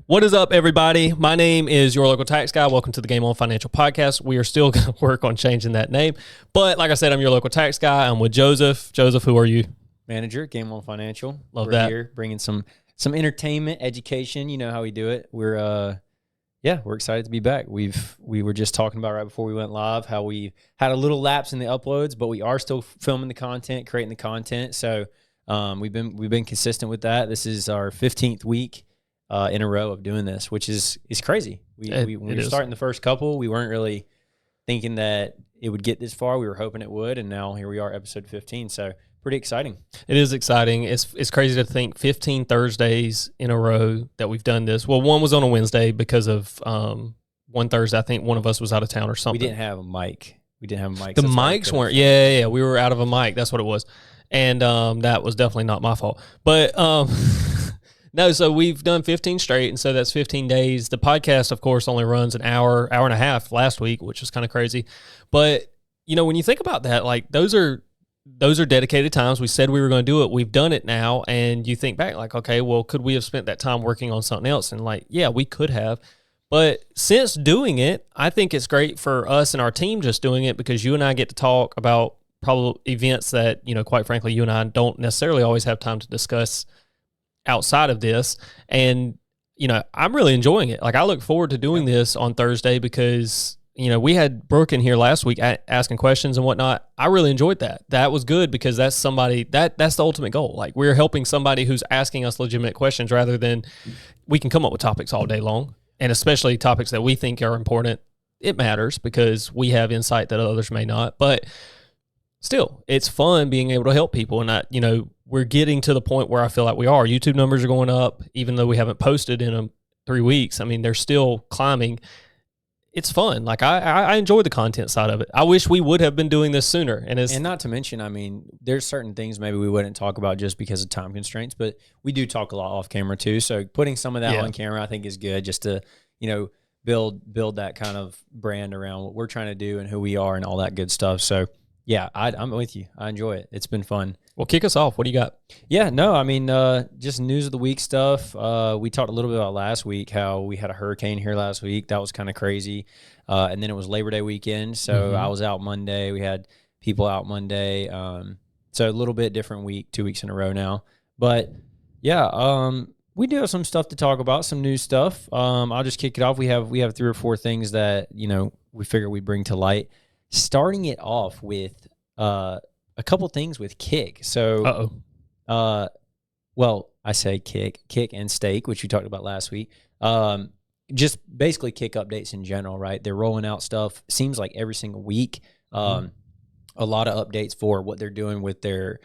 What is up, everybody? My name is your local tax guy. Welcome to the Game On Financial Podcast. We are still going to work on changing that name. But like I said, I'm your local tax guy. I'm with Joseph. Joseph, who are you? Manager, Game On Financial. We're that. Here bringing some entertainment, education. You know how we do it. We're excited to be back. We were just talking about right before we went live how we had a little lapse in the uploads, but we are still filming the content, creating the content. So we've been consistent with that. This is our 15th week in a row of doing this, which is crazy. When we were starting the first couple, we weren't really thinking that it would get this far. We were hoping it would, and now here we are, episode 15. So pretty exciting. It is exciting. It's crazy to think 15 Thursdays in a row that we've done this. Well, one was on a Wednesday because of one Thursday. I think one of us was out of town or something. We didn't have a mic. The mics weren't. Yeah. We were out of a mic. That's what it was. And that was definitely not my fault. But no, so we've done 15 straight, and so that's 15 days. The podcast, of course, only runs an hour and a half last week, which was kind of crazy. But, you know, when you think about that, like those are dedicated times. We said we were going to do it. We've done it now, and you think back like, okay, well, could we have spent that time working on something else? And like, yeah, we could have. But since doing it, I think it's great for us and our team just doing it because you and I get to talk about probably events that, you know, quite frankly, you and I don't necessarily always have time to discuss outside of this. And, you know, I'm really enjoying it. Like, I look forward to doing this on Thursday because, you know, we had Brooke in here last week asking questions and whatnot. I really enjoyed that. That was good because that's somebody that's the ultimate goal. Like, we're helping somebody who's asking us legitimate questions rather than we can come up with topics all day long. And especially topics that we think are important. It matters because we have insight that others may not. But still, it's fun being able to help people. And, you know, we're getting to the point where I feel like we are. YouTube numbers are going up, even though we haven't posted in 3 weeks. I mean, they're still climbing. It's fun. Like, I enjoy the content side of it. I wish we would have been doing this sooner. And not to mention, I mean, there's certain things maybe we wouldn't talk about just because of time constraints, but we do talk a lot off camera too. So putting some of that on camera, I think is good just to, you know, build that kind of brand around what we're trying to do and who we are and all that good stuff. So yeah, I'm with you. I enjoy it. It's been fun. Well, kick us off. What do you got? Yeah, no, I mean, just news of the week stuff. We talked a little bit about last week, how we had a hurricane here last week. That was kind of crazy. And then it was Labor Day weekend. So I was out Monday. We had people out Monday. So a little bit different week, 2 weeks in a row now. But yeah, we do have some stuff to talk about, some new stuff. I'll just kick it off. We have 3 or 4 things that, you know, we figure we bring to light. Starting it off with a couple things with Kick. So, well, I say Kick and Steak, which we talked about last week. Just basically Kick updates in general, right? They're rolling out stuff. Seems like every single week. A lot of updates for what they're doing with their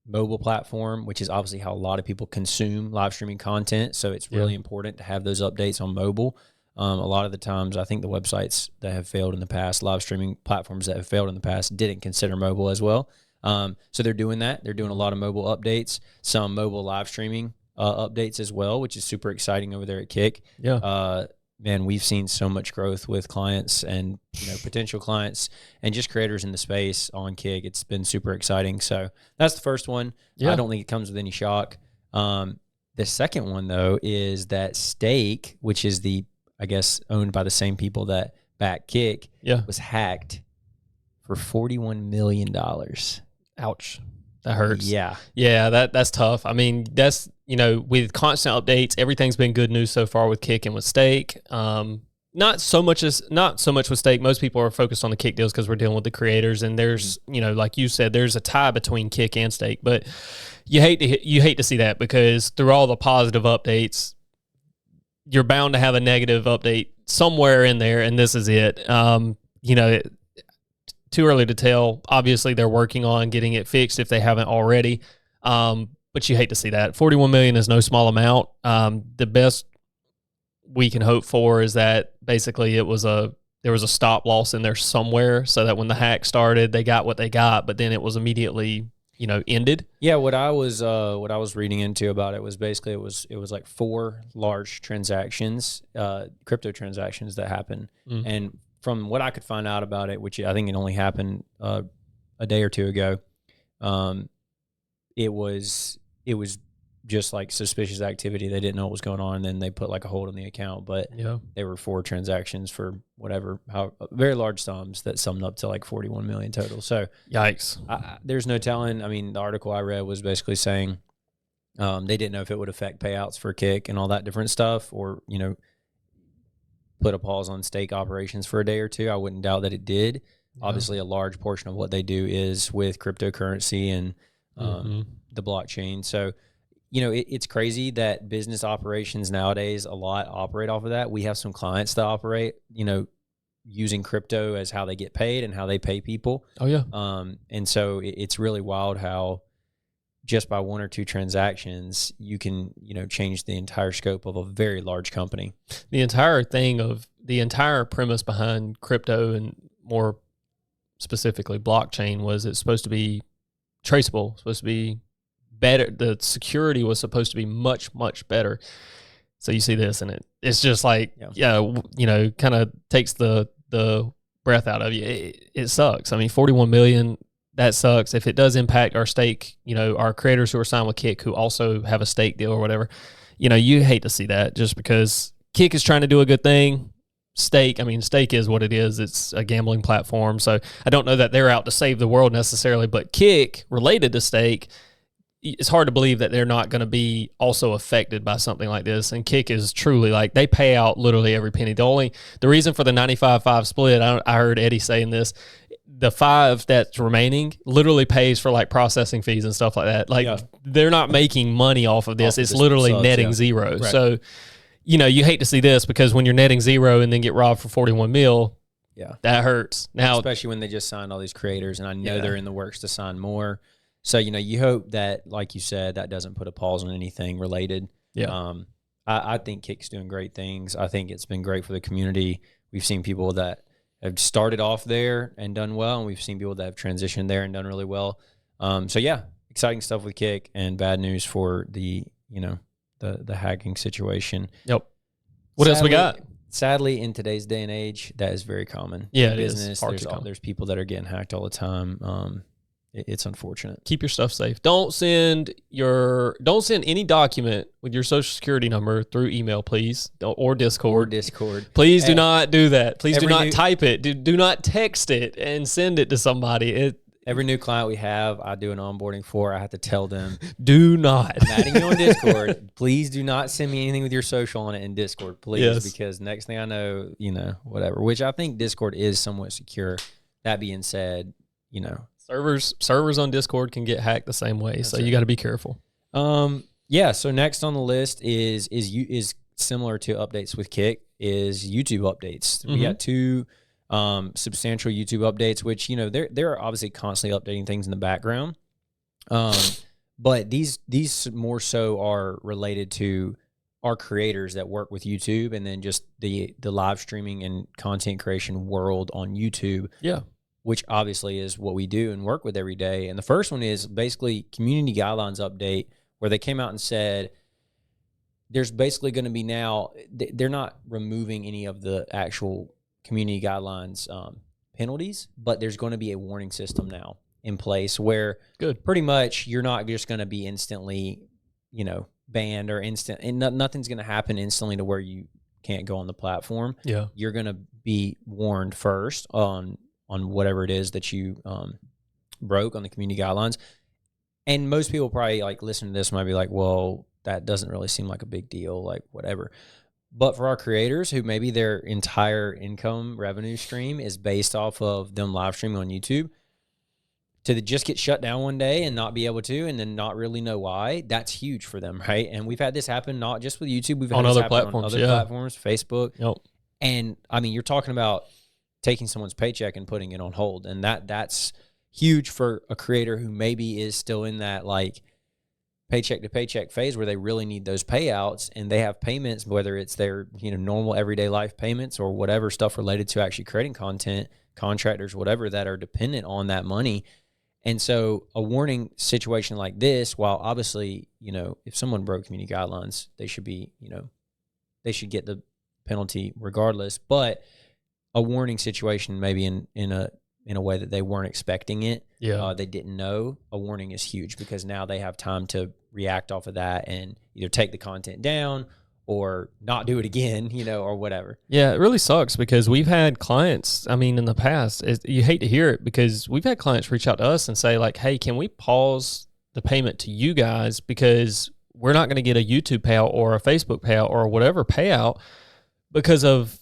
mobile platform, which is obviously how a lot of people consume live streaming content. So it's really important to have those updates on mobile. A lot of the times, I think the websites that have failed in the past, live streaming platforms that have failed in the past, didn't consider mobile as well. So they're doing that. They're doing a lot of mobile updates, some mobile live streaming updates as well, which is super exciting over there at Kick. Yeah. Man, we've seen so much growth with clients and, you know, potential clients and just creators in the space on Kick. It's been super exciting. So that's the first one. Yeah. I don't think it comes with any shock. The second one, though, is that Steak, which is I guess owned by the same people that back Kick, was hacked for $41 million. Ouch. That hurts. Yeah. Yeah, that's tough. I mean, that's, you know, with constant updates, everything's been good news so far with Kick and with Steak. Not so much with Steak. Most people are focused on the Kick deals because we're dealing with the creators, and there's, you know, like you said, there's a tie between Kick and Steak. But you hate to see that because through all the positive updates, you're bound to have a negative update somewhere in there, and this is it. You know, too early to tell. Obviously, they're working on getting it fixed if they haven't already. But you hate to see that. $41 million is no small amount. The best we can hope for is that basically there was a stop loss in there somewhere, so that when the hack started, they got what they got, but then it was immediately, you know, ended. Yeah, what I was reading into about it was basically it was like 4 large transactions, crypto transactions that happened, and from what I could find out about it, which I think it only happened a day or two ago, it was just like suspicious activity. They didn't know what was going on, and then they put like a hold on the account. But they were 4 transactions for whatever, very large sums that summed up to like 41 million total. So yikes. There's no telling. I mean, the article I read was basically saying they didn't know if it would affect payouts for Kick and all that different stuff, or put a pause on stake operations for a day or two. I wouldn't doubt that it did. Yeah. Obviously, a large portion of what they do is with cryptocurrency and the blockchain. So, it's crazy that business operations nowadays, a lot operate off of that. We have some clients that operate, using crypto as how they get paid and how they pay people. Oh, yeah. And so it's really wild how just by 1 or 2 transactions, you can, change the entire scope of a very large company. The entire premise behind crypto, and more specifically blockchain, was it's supposed to be traceable, supposed to be better. The security was supposed to be much, much better. So you see this, and it's just like, kind of takes the breath out of you. It sucks. I mean, 41 million. That sucks. If it does impact our stake, our creators who are signed with Kick, who also have a stake deal or whatever, you hate to see that, just because Kick is trying to do a good thing. Stake is what it is. It's a gambling platform. So I don't know that they're out to save the world necessarily, but Kick, related to stake, it's hard to believe that they're not going to be also affected by something like this. And Kick is truly, like, they pay out literally every penny. The reason for the 95-5 split, I heard Eddie saying this, the 5 that's remaining literally pays for like processing fees and stuff like that. Like they're not making money off of this. It's literally netting zero. Right. So, you hate to see this, because when you're netting zero and then get robbed for 41 mil, that hurts. Now, especially when they just signed all these creators, and I know they're in the works to sign more. So, you hope that, like you said, that doesn't put a pause on anything related. Yeah. I think Kick's doing great things. I think it's been great for the community. We've seen people that have started off there and done well, and we've seen people that have transitioned there and done really well. So exciting stuff with Kick, and bad news for the hacking situation. Yep. What else we got? Sadly, in today's day and age, that is very common. Yeah, in business, there's people that are getting hacked all the time. It's unfortunate. Keep your stuff safe. Don't send any document with your social security number through email, please, or Discord. Please do not do that. Please do not type it. Do not text it and send it to somebody. Every new client we have, I do an onboarding for. I have to tell them, do not. I'm adding you on Discord. Please do not send me anything with your social on it in Discord, please, because next thing I know, whatever. Which I think Discord is somewhat secure. That being said, Servers on Discord can get hacked the same way, so you got to be careful. So next on the list is similar to updates with Kick, is YouTube updates. We got 2 substantial YouTube updates, which they're obviously constantly updating things in the background. But these more so are related to our creators that work with YouTube, and then just the live streaming and content creation world on YouTube. Yeah. Which obviously is what we do and work with every day. And the first one is basically community guidelines update, where they came out and said there's basically going to be now, they're not removing any of the actual community guidelines penalties, but there's going to be a warning system now in place where pretty much you're not just going to be instantly, banned or nothing's going to happen instantly to where you can't go on the platform. Yeah. You're going to be warned first on whatever it is that you broke on the community guidelines. And most people probably listen to this might be like, well, that doesn't really seem like a big deal, like whatever. But for our creators who maybe their entire income revenue stream is based off of them live streaming on YouTube, to just get shut down one day and not be able to, and then not really know why, that's huge for them, right? And we've had this happen not just with YouTube, we've had on this other happen platforms, on other platforms, Facebook. Yep. And I mean, you're talking about taking someone's paycheck and putting it on hold, and that's huge for a creator who maybe is still in that paycheck to paycheck phase where they really need those payouts, and they have payments, whether it's their normal everyday life payments or whatever stuff related to actually creating content, contractors, whatever, that are dependent on that money. And so a warning situation like this, while obviously if someone broke community guidelines, they should be they should get the penalty regardless, but a warning situation maybe in a way that they weren't expecting it. Yeah. They didn't know. A warning is huge, because now they have time to react off of that and either take the content down or not do it again, or whatever. Yeah, it really sucks because we've had clients, I mean, in the past, you hate to hear it because we've had clients reach out to us and say like, hey, can we pause the payment to you guys because we're not going to get a YouTube payout or a Facebook payout or whatever payout because of,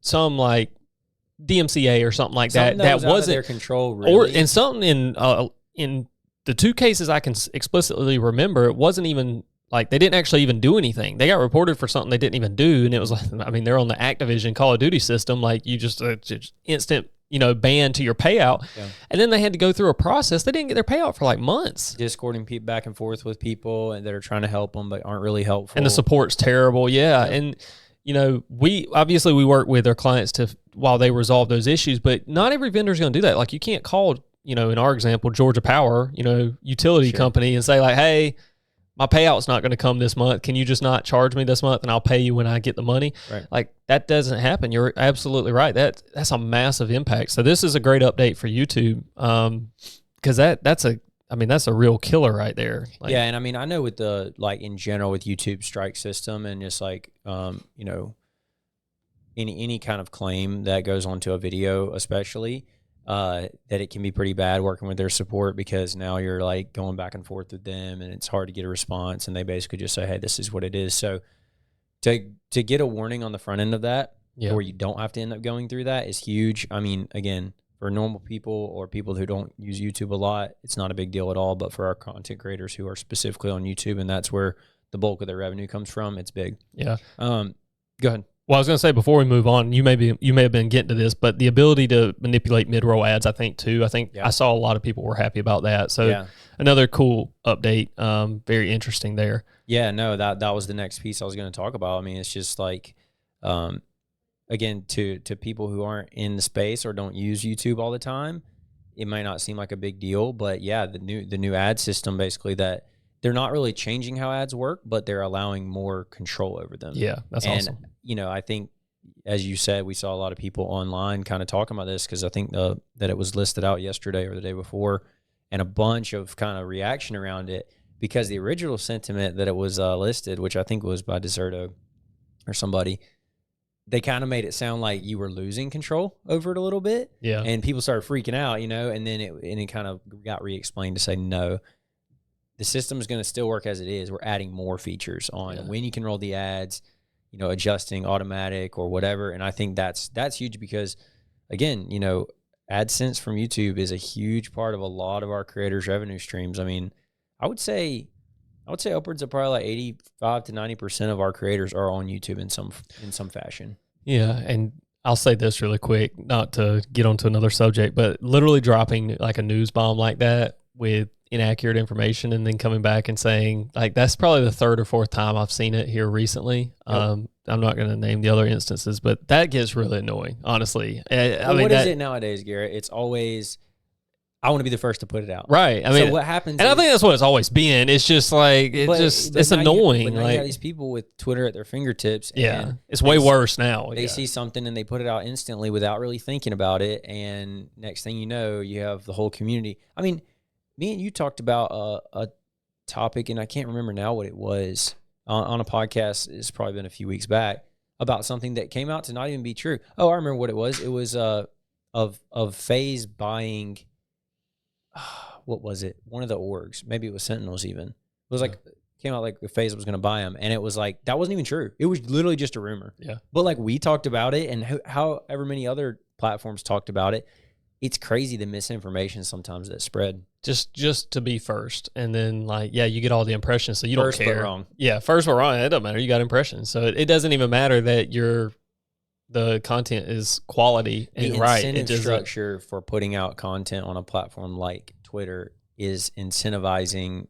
some like DMCA or something like something that wasn't out of their control, really. and something in the two cases I can explicitly remember, it wasn't even like they didn't actually even do anything. They got reported for something they didn't even do, and it was like, I mean, they're on the Activision Call of Duty system, like you just instant ban to your payout, and then they had to go through a process. They didn't get their payout for like months. Discording people back and forth with people and that are trying to help them but aren't really helpful, and the support's terrible. And we work with our clients while they resolve those issues, but not every vendor is going to do that. Like you can't call, in our example, Georgia Power, utility company, and say like, hey, my payout's not going to come this month. Can you just not charge me this month and I'll pay you when I get the money? Right. Like that doesn't happen. You're absolutely right. That's a massive impact. So this is a great update for YouTube. Cause that's a real killer right there. Like, yeah. And I mean, I know with the, like in general with YouTube strike system and just like, any kind of claim that goes onto a video, especially, that it can be pretty bad working with their support because now you're like going back and forth with them and it's hard to get a response and they basically just say, hey, this is what it is. So to get a warning on the front end of that where you don't have to end up going through that is huge. I mean, again, for normal people or people who don't use YouTube a lot, it's not a big deal at all. But for our content creators who are specifically on YouTube and that's where the bulk of their revenue comes from, it's big. Yeah. Go ahead. Well, I was going to say before we move on, you may have been getting to this, but the ability to manipulate mid-roll ads, I think I saw a lot of people were happy about that. So another cool update, very interesting there. Yeah, no, that was the next piece I was going to talk about. I mean, it's just like, again, to people who aren't in the space or don't use YouTube all the time, it might not seem like a big deal, but yeah, the new ad system basically that they're not really changing how ads work, but they're allowing more control over them. Yeah, that's awesome. I think, as you said, we saw a lot of people online kind of talking about this because I think that it was listed out yesterday or the day before, and a bunch of kind of reaction around it because the original sentiment that it was listed, which I think was by Deserto or somebody, they kind of made it sound like you were losing control over it a little bit. Yeah. And people started freaking out, and then it kind of got re-explained to say, no, the system is going to still work as it is. We're adding more features on when you can roll the ads, adjusting automatic or whatever. And I think that's huge because, again, AdSense from YouTube is a huge part of a lot of our creators' revenue streams. I mean, I would say upwards of probably like 85 to 90% of our creators are on YouTube in some fashion. Yeah, and I'll say this really quick, not to get onto another subject, but literally dropping like a news bomb like that with inaccurate information and then coming back and saying, like, that's probably the third or fourth time I've seen it here recently. Yep. I'm not going to name the other instances, but that gets really annoying, honestly. What is it nowadays, Garrett? It's always, I want to be the first to put it out. Right. I mean, so what happens? And I think that's what it's always been. It's just like, it's annoying. But now you have these people with Twitter at their fingertips. Yeah. It's way worse now. They see something and they put it out instantly without really thinking about it. And next thing you know, you have the whole community. I mean, me and you talked about a topic, and I can't remember now what it was, on a podcast. It's probably been a few weeks back, about something that came out to not even be true. Oh, I remember what it was. It was of FaZe buying, what was it? One of the orgs. Maybe it was Sentinels even. It was like, came out like FaZe was going to buy them, and it was like, that wasn't even true. It was literally just a rumor. Yeah. But like we talked about it, and however many other platforms talked about it. It's crazy the misinformation sometimes that spread. Just to be first, and then you get all the impressions, so you don't care. First but wrong. Yeah, first but wrong. It doesn't matter. You got impressions, so it doesn't even matter that the content is quality and right. The incentive structure for putting out content on a platform like Twitter is incentivizing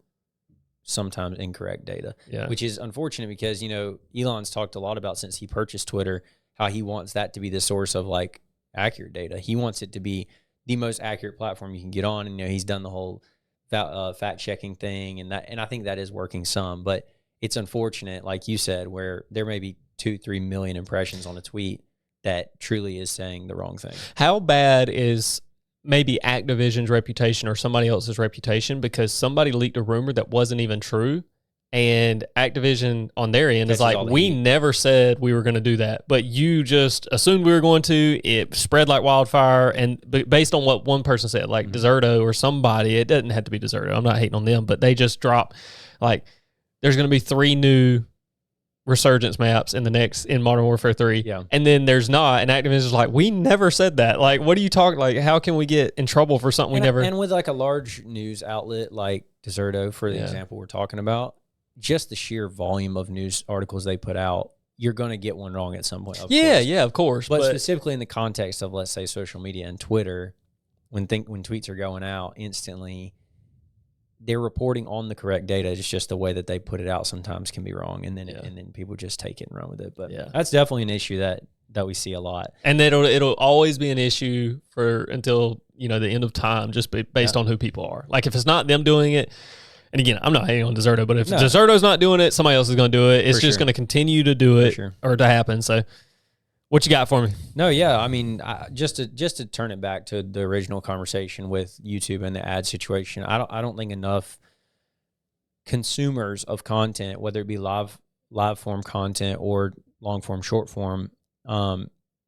sometimes incorrect data, which is unfortunate because Elon's talked a lot about since he purchased Twitter how he wants that to be the source of like accurate data. He wants it to be the most accurate platform you can get on, and he's done the whole fact checking thing, and I think that is working some, but it's unfortunate, like you said, where there may be 2-3 million impressions on a tweet that truly is saying the wrong thing. How bad is maybe Activision's reputation or somebody else's reputation because somebody leaked a rumor that wasn't even true. And Activision on their end is like, we never said we were going to do that, but you just assumed we were going to. It spread like wildfire. And based on what one person said, like Deserto or somebody, it doesn't have to be Deserto. I'm not hating on them, but they just dropped like, there's going to be 3 new Resurgence maps in Modern Warfare 3. Yeah. And then there's not. And Activision's like, we never said that. Like, what are you talking? Like, how can we get in trouble for something we never? And with like a large news outlet like Deserto, for the example we're talking about, just the sheer volume of news articles they put out, you're going to get one wrong at some point. Of course. Of course. But specifically in the context of, let's say, social media and Twitter, when tweets are going out instantly, they're reporting on the correct data. It's just the way that they put it out sometimes can be wrong, and then people just take it and run with it. But that's definitely an issue that we see a lot. And it'll always be an issue until the end of time, just based on who people are. Like if it's not them doing it. And again, I'm not hating on Deserto, but if Deserto's not doing it, somebody else is going to do it. It's just going to continue to do it or to happen. So what you got for me? No, yeah. I mean, just to turn it back to the original conversation with YouTube and the ad situation, I don't think enough consumers of content, whether it be live form content or long form, short form,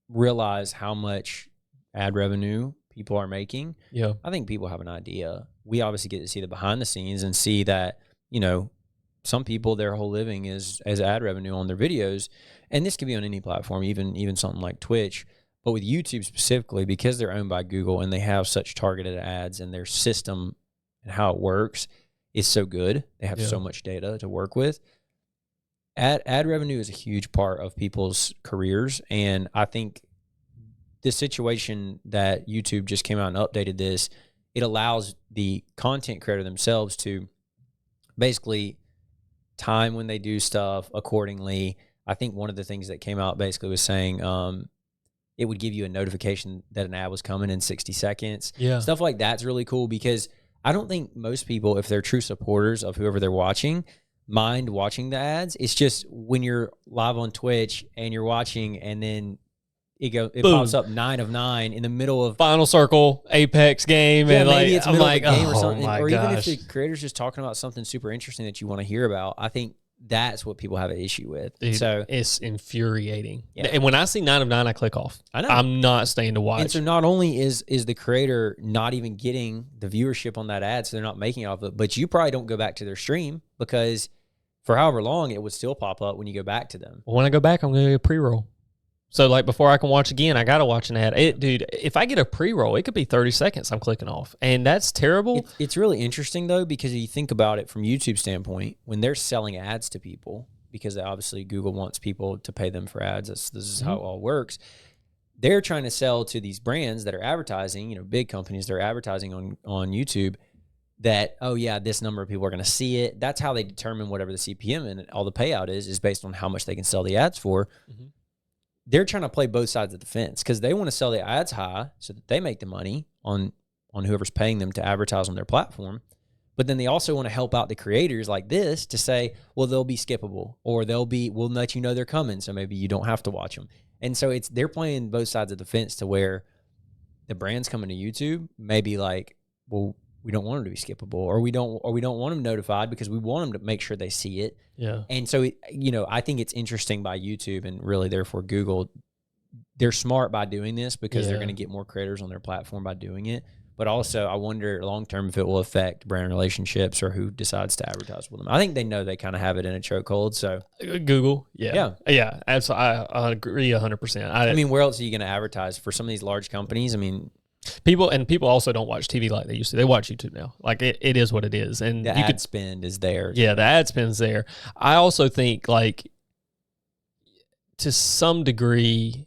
realize how much ad revenue people are making. Yeah. I think people have an idea. We obviously get to see the behind the scenes and see that, some people, their whole living is as ad revenue on their videos. And this can be on any platform, even something like Twitch. But with YouTube specifically, because they're owned by Google and they have such targeted ads, and their system and how it works is so good, they have so much data to work with. Ad revenue is a huge part of people's careers. And I think this situation that YouTube just came out and updated this, it allows the content creator themselves to basically time when they do stuff accordingly. I think one of the things that came out basically was saying it would give you a notification that an ad was coming in 60 seconds. Yeah. Stuff like that's really cool, because I don't think most people, if they're true supporters of whoever they're watching, mind watching the ads. It's just when you're live on Twitch and you're watching, and then it pops up 9 of 9 in the middle of Final Circle, Apex game, and maybe it's middle of a game or oh something, my or even gosh. if the creator's just talking about something super interesting that you want to hear about. I think that's what people have an issue with. Dude, so it's infuriating. Yeah. And when I see 9 of 9, I click off. I know. I'm not staying to watch. And so not only is the creator not even getting the viewership on that ad, so they're not making off of it, but you probably don't go back to their stream, because for however long it would still pop up when you go back to them. When I go back, I'm going to get a pre-roll. So like before I can watch again, I got to watch an ad. Dude, if I get a pre-roll, it could be 30 seconds I'm clicking off. And that's terrible. It's really interesting though, because if you think about it from YouTube standpoint, when they're selling ads to people, because obviously Google wants people to pay them for ads. This is how it all works. They're trying to sell to these brands that are advertising, big companies, they're advertising on YouTube, that, oh yeah, this number of people are going to see it. That's how they determine whatever the CPM and all the payout is based on how much they can sell the ads for. Mm-hmm. They're trying to play both sides of the fence, because they want to sell the ads high so that they make the money on whoever's paying them to advertise on their platform. But then they also want to help out the creators like this to say, well, they'll be skippable, or we'll let you know they're coming, so maybe you don't have to watch them. And so they're playing both sides of the fence, to where the brands coming to YouTube may be like, well, we don't want them to be skippable, or we don't want them notified, because we want them to make sure they see it. Yeah. And so, I think it's interesting by YouTube, and really therefore Google, they're smart by doing this, because they're going to get more creators on their platform by doing it. But also, I wonder long-term if it will affect brand relationships or who decides to advertise with them. I think they know they kind of have it in a chokehold. So Google, yeah. Absolutely. I agree 100%. I mean, where else are you going to advertise for some of these large companies? I mean, people also don't watch TV like they used to. They watch YouTube now. Like it is what it is, and the ad spend is there. Yeah, the ad spend's there. I also think, like, to some degree,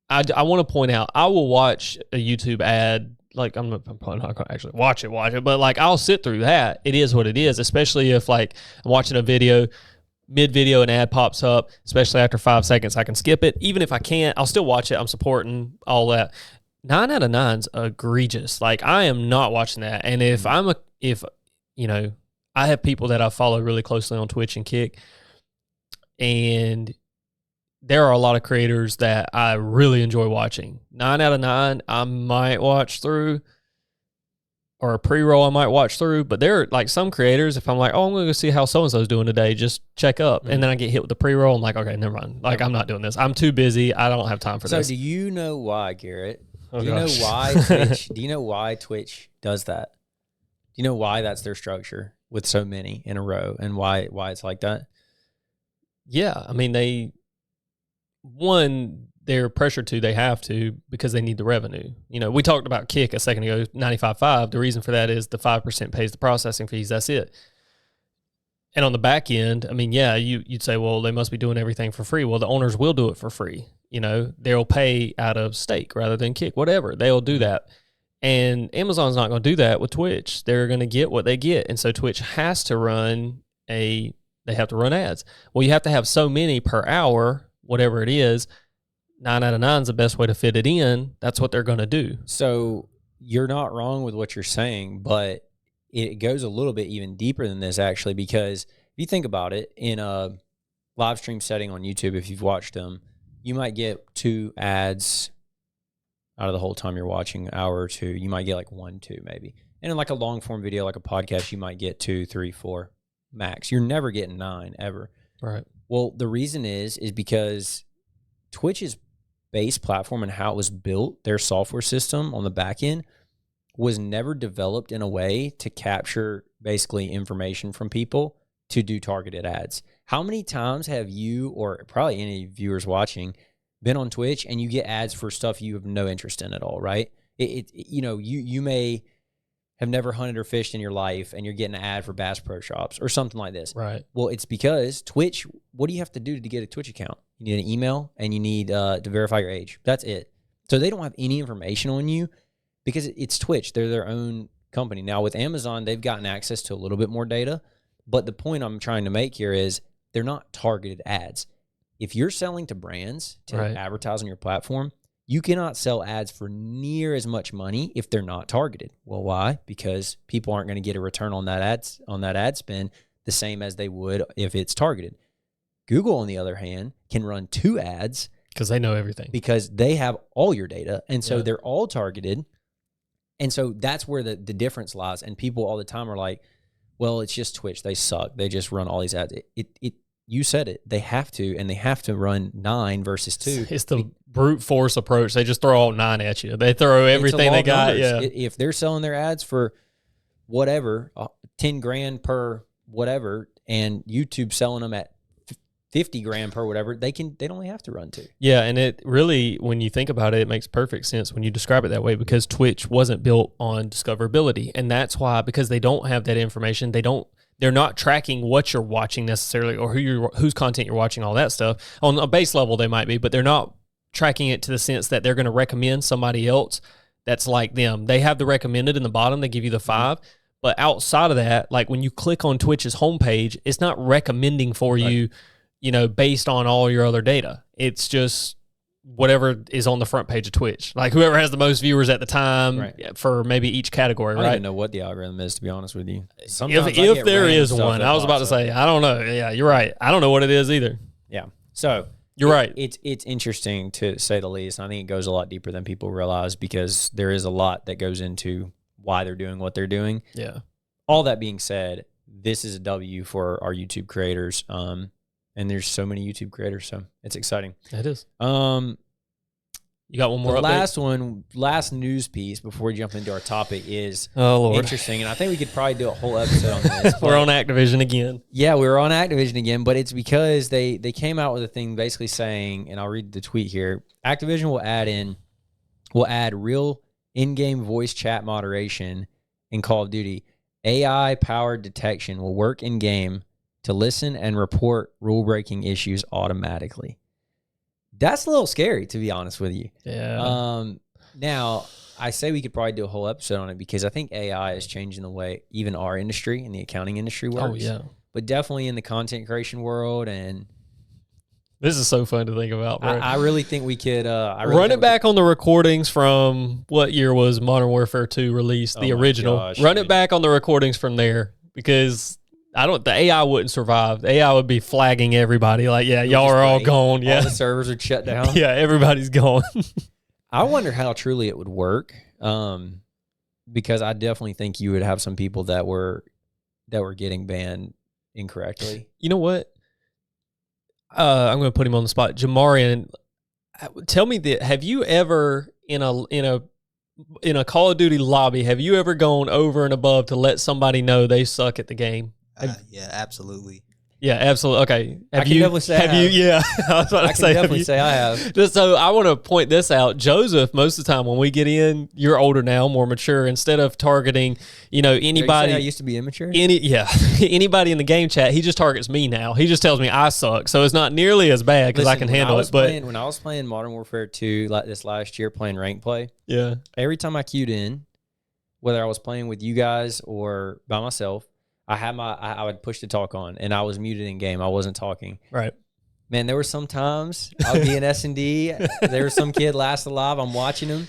I want to point out, I will watch a YouTube ad. Like I'm probably not going to actually watch it, but like I'll sit through that. It is what it is, especially if like I'm watching a video, mid-video an ad pops up, especially after 5 seconds, I can skip it. Even if I can't, I'll still watch it. I'm supporting all that. 9 out of 9's egregious. Like I am not watching that. And if I have people that I follow really closely on Twitch and Kick, and there are a lot of creators that I really enjoy watching. 9 out of 9, I might watch through, or a pre-roll I might watch through. But there are like some creators, if I'm like, oh, I'm going to go see how so-and-so's doing today, just check up. And then I get hit with the pre-roll. I'm like, okay, never mind. Like, I'm not doing this. I'm too busy. I don't have time for this. So do you know why, Garrett? Oh, do you know gosh. why Twitch? Do you know why Twitch does that? Do you know why that's their structure with so many in a row, and why it's like that? Yeah, I mean, they're pressured to, they have to, because they need the revenue. You know, we talked about Kick a second ago, 95.5. The reason for that is the 5% pays the processing fees. That's it. And on the back end, I mean, yeah, you'd say, well, they must be doing everything for free. Well, the owners will do it for free. You know, they'll pay out of stake rather than Kick, whatever. They'll do that. And Amazon's not going to do that with Twitch. They're going to get what they get. And so Twitch has to run they have to run ads. Well, you have to have so many per hour, whatever it is. 9 out of 9 is the best way to fit it in. That's what they're going to do. So you're not wrong with what you're saying, but it goes a little bit even deeper than this, actually, because if you think about it, in a live stream setting on YouTube, if you've watched them, you might get 2 ads out of the whole time you're watching, an hour or 2. You might get like 1, 2 maybe. And in like a long form video, like a podcast, you might get 2, 3, 4 max. You're never getting 9 ever. Right. Well, the reason is because Twitch's base platform and how it was built, their software system on the back end, was never developed in a way to capture basically information from people to do targeted ads. How many times have you, or probably any viewers watching, been on Twitch and you get ads for stuff you have no interest in at all, right? You may have never hunted or fished in your life and you're getting an ad for Bass Pro Shops or something like this. Right. Well, it's because Twitch, what do you have to do to get a Twitch account? You need an email and you need to verify your age. That's it. So they don't have any information on you because it's Twitch. They're their own company. Now with Amazon, they've gotten access to a little bit more data. But the point I'm trying to make here is they're not targeted ads. If you're selling to brands to advertise on your platform, you cannot sell ads for near as much money if they're not targeted. Well, why? Because people aren't going to get a return on that ad spend the same as they would if it's targeted. Google, on the other hand, can run 2 ads because they know everything. Because they have all your data, and so they're all targeted. And so that's where the difference lies. And people all the time are like, well, it's just Twitch. They suck. They just run all these ads. You said it. They have to, and they have to run 9 versus 2. It's the brute force approach. They just throw all 9 at you. They throw everything they got. Numbers. Yeah. If they're selling their ads for whatever, 10 grand per whatever, and YouTube selling them at 50 grand per whatever, they don't only have to run 2. Yeah, and it really, when you think about it, it makes perfect sense when you describe it that way, because Twitch wasn't built on discoverability. And that's why, because they don't have that information, they're not tracking what you're watching necessarily, or whose content you're watching, all that stuff. On a base level, they might be, but they're not tracking it to the sense that they're going to recommend somebody else that's like them. They have the recommended in the bottom. They give you the 5. But outside of that, like when you click on Twitch's homepage, it's not recommending for you, based on all your other data. It's just whatever is on the front page of Twitch. Like whoever has the most viewers at the time for maybe each category, I right? don't even know what the algorithm is, to be honest with you. Sometimes if there is one. I was about to say, I don't know. Yeah, you're right. I don't know what it is either. Yeah. So you're right. It's interesting, to say the least. I think it goes a lot deeper than people realize, because there is a lot that goes into why they're doing what they're doing. Yeah. All that being said, this is a W for our YouTube creators. And there's so many YouTube creators, so it's exciting. It is. You got one more update? Last news piece before we jump into our topic is Lord. Interesting, and I think we could probably do a whole episode on this. We're on Activision again. Yeah, we're on Activision again, but it's because they came out with a thing basically saying, and I'll read the tweet here, Activision will add real in-game voice chat moderation in Call of Duty. AI-powered detection will work in-game to listen and report rule-breaking issues automatically. That's a little scary, to be honest with you. Yeah. Now, I say we could probably do a whole episode on it, because I think AI is changing the way even our industry and the accounting industry works. Oh, yeah. But definitely in the content creation world. And this is so fun to think about, bro. I really think we could run it back on the recordings from what year was Modern Warfare 2 released, the original. Gosh, Run it back on the recordings from there, because The AI wouldn't survive. The AI would be flagging everybody like, yeah, y'all are all gone. Yeah. All the servers are shut down. Yeah, everybody's gone. I wonder how truly it would work. Because I definitely think you would have some people that were getting banned incorrectly. You know what? I'm going to put him on the spot. Jamarian, tell me that, have you ever in a Call of Duty lobby, have you ever gone over and above to let somebody know they suck at the game? Yeah, absolutely. Yeah, absolutely. Okay. I can definitely say I have. Yeah. I was about to say, definitely say I have. Just so I want to point this out. Joseph, most of the time when we get in, you're older now, more mature. Instead of targeting, anybody. I used to be immature? Anybody in the game chat, he just targets me now. He just tells me I suck. So it's not nearly as bad because I can handle it. But when I was playing Modern Warfare 2 like this last year, playing rank play, yeah, every time I queued in, whether I was playing with you guys or by myself, I would push the talk on, and I was muted in game. I wasn't talking. Right. Man, there were some times I would be in S&D. There was some kid last alive. I'm watching him.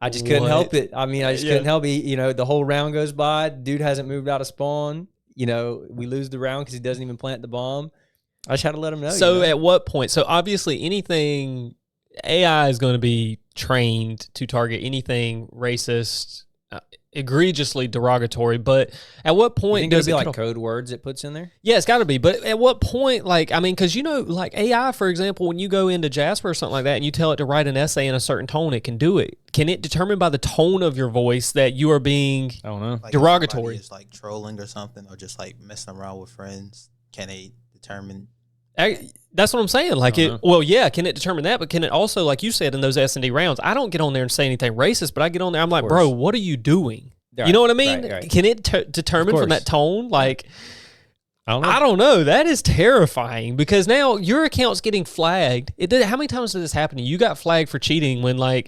I just couldn't help it. I mean, I just couldn't help it. The whole round goes by. Dude hasn't moved out of spawn. We lose the round because he doesn't even plant the bomb. I just had to let him know. So at what point? So obviously anything, AI is going to be trained to target anything racist, egregiously derogatory, but at what point does it be like code words it puts in there? Yeah, it's got to be. But at what point, because like AI, for example, when you go into Jasper or something like that and you tell it to write an essay in a certain tone, it can do it. Can it determine by the tone of your voice that you are being I don't know, derogatory? Is like trolling or something, or just like messing around with friends? Can they determine? That's what I'm saying. Can it determine that? But can it also, like you said in those S&D rounds, I don't get on there and say anything racist, but I get on there, I'm like, bro, what are you doing? Right, you know what I mean? Right. Can it determine from that tone? Like, I don't know. That is terrifying because now your account's getting flagged. How many times did this happen to you? You got flagged for cheating when I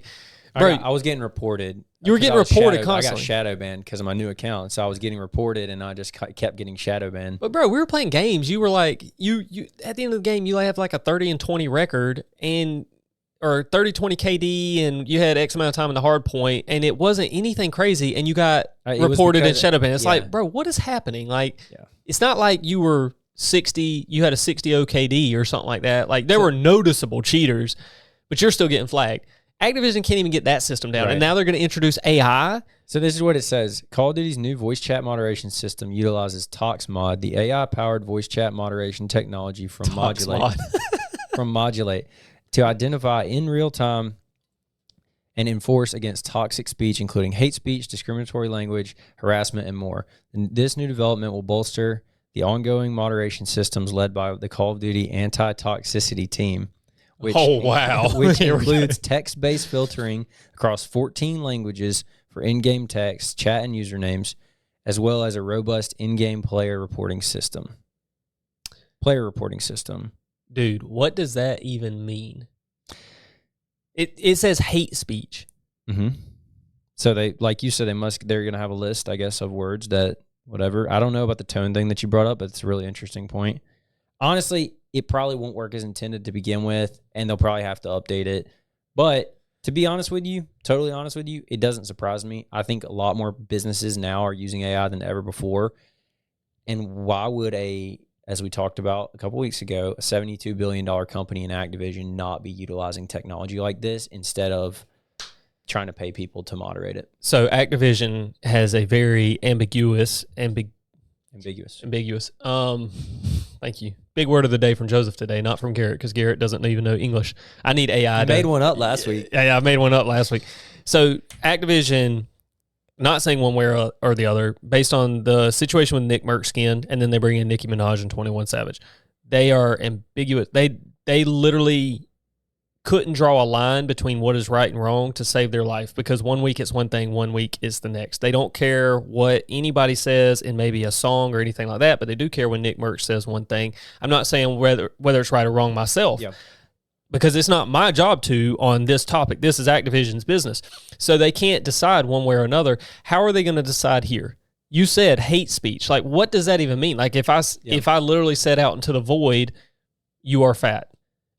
was getting reported. You were getting reported constantly. I got shadow banned because of my new account, so I was getting reported, and I just kept getting shadow banned. But bro, we were playing games. You were like, you at the end of the game, you have like a 30-20 record, or 30-20 KD, and you had X amount of time in the hard point, and it wasn't anything crazy, and you got reported and shadow banned. It's like, bro, what is happening? Like, it's not like you were 60, you had a 60 OKD or something like that. Like, there were noticeable cheaters, but you're still getting flagged. Activision can't even get that system down, and now they're going to introduce AI. So this is what it says. Call of Duty's new voice chat moderation system utilizes ToxMod, the AI-powered voice chat moderation technology from Modulate, to identify in real time and enforce against toxic speech, including hate speech, discriminatory language, harassment, and more. And this new development will bolster the ongoing moderation systems led by the Call of Duty anti-toxicity team. Which includes text-based filtering across 14 languages for in-game text, chat, and usernames, as well as a robust in-game player reporting system. Dude, what does that even mean? It says hate speech. Mm-hmm. So they, like you said, they're going to have a list, I guess, of words that whatever. I don't know about the tone thing that you brought up, but it's a really interesting point. Honestly, it probably won't work as intended to begin with, and they'll probably have to update it. But to be honest with you, totally honest with you, it doesn't surprise me. I think a lot more businesses now are using AI than ever before. And why would as we talked about a couple weeks ago, a $72 billion company in Activision not be utilizing technology like this instead of trying to pay people to moderate it? So Activision has a very ambiguous. Thank you. Big word of the day from Joseph today, not from Garrett, because Garrett doesn't even know English. I need AI. I made one up last week. Yeah, I made one up last week. So Activision, not saying one way or the other, based on the situation with Nick Merckskin, and then they bring in Nicki Minaj and 21 Savage. They are ambiguous. They literally couldn't draw a line between what is right and wrong to save their life, because 1 week it's one thing, 1 week is the next. They don't care what anybody says in maybe a song or anything like that, but they do care when Nick Merckx says one thing. I'm not saying whether it's right or wrong myself, because it's not my job to on this topic. This is Activision's business. So they can't decide one way or another. How are they going to decide here? You said hate speech. Like, what does that even mean? Like, if I literally said out into the void, you are fat.